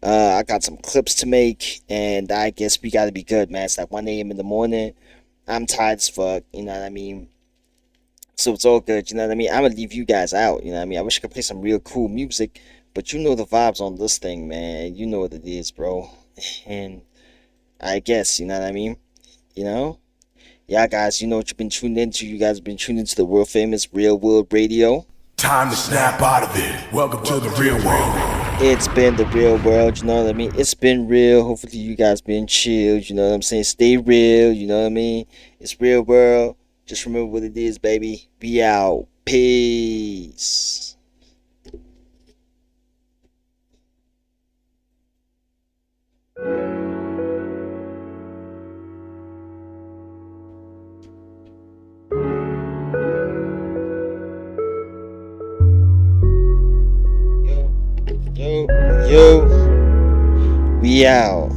I got some clips to make, and I guess we gotta be good, man. It's like 1 a.m. in the morning. I'm tired as fuck. You know what I mean? So it's all good. You know what I mean? I'm gonna leave you guys out. You know what I mean? I wish I could play some real cool music, but you know the vibes on this thing, man. You know what it is, bro. And I guess, you know what I mean? You know? Yeah, guys, you know what you've been tuned into. You guys have been tuned into the world famous Real World Radio. Time to snap out of it. Welcome to the real world. It's been the real world, you know what I mean? It's been real. Hopefully you guys been chilled, you know what I'm saying? Stay real, you know what I mean? It's real world. Just remember what it is, baby. Be out. Peace. Yo, we out.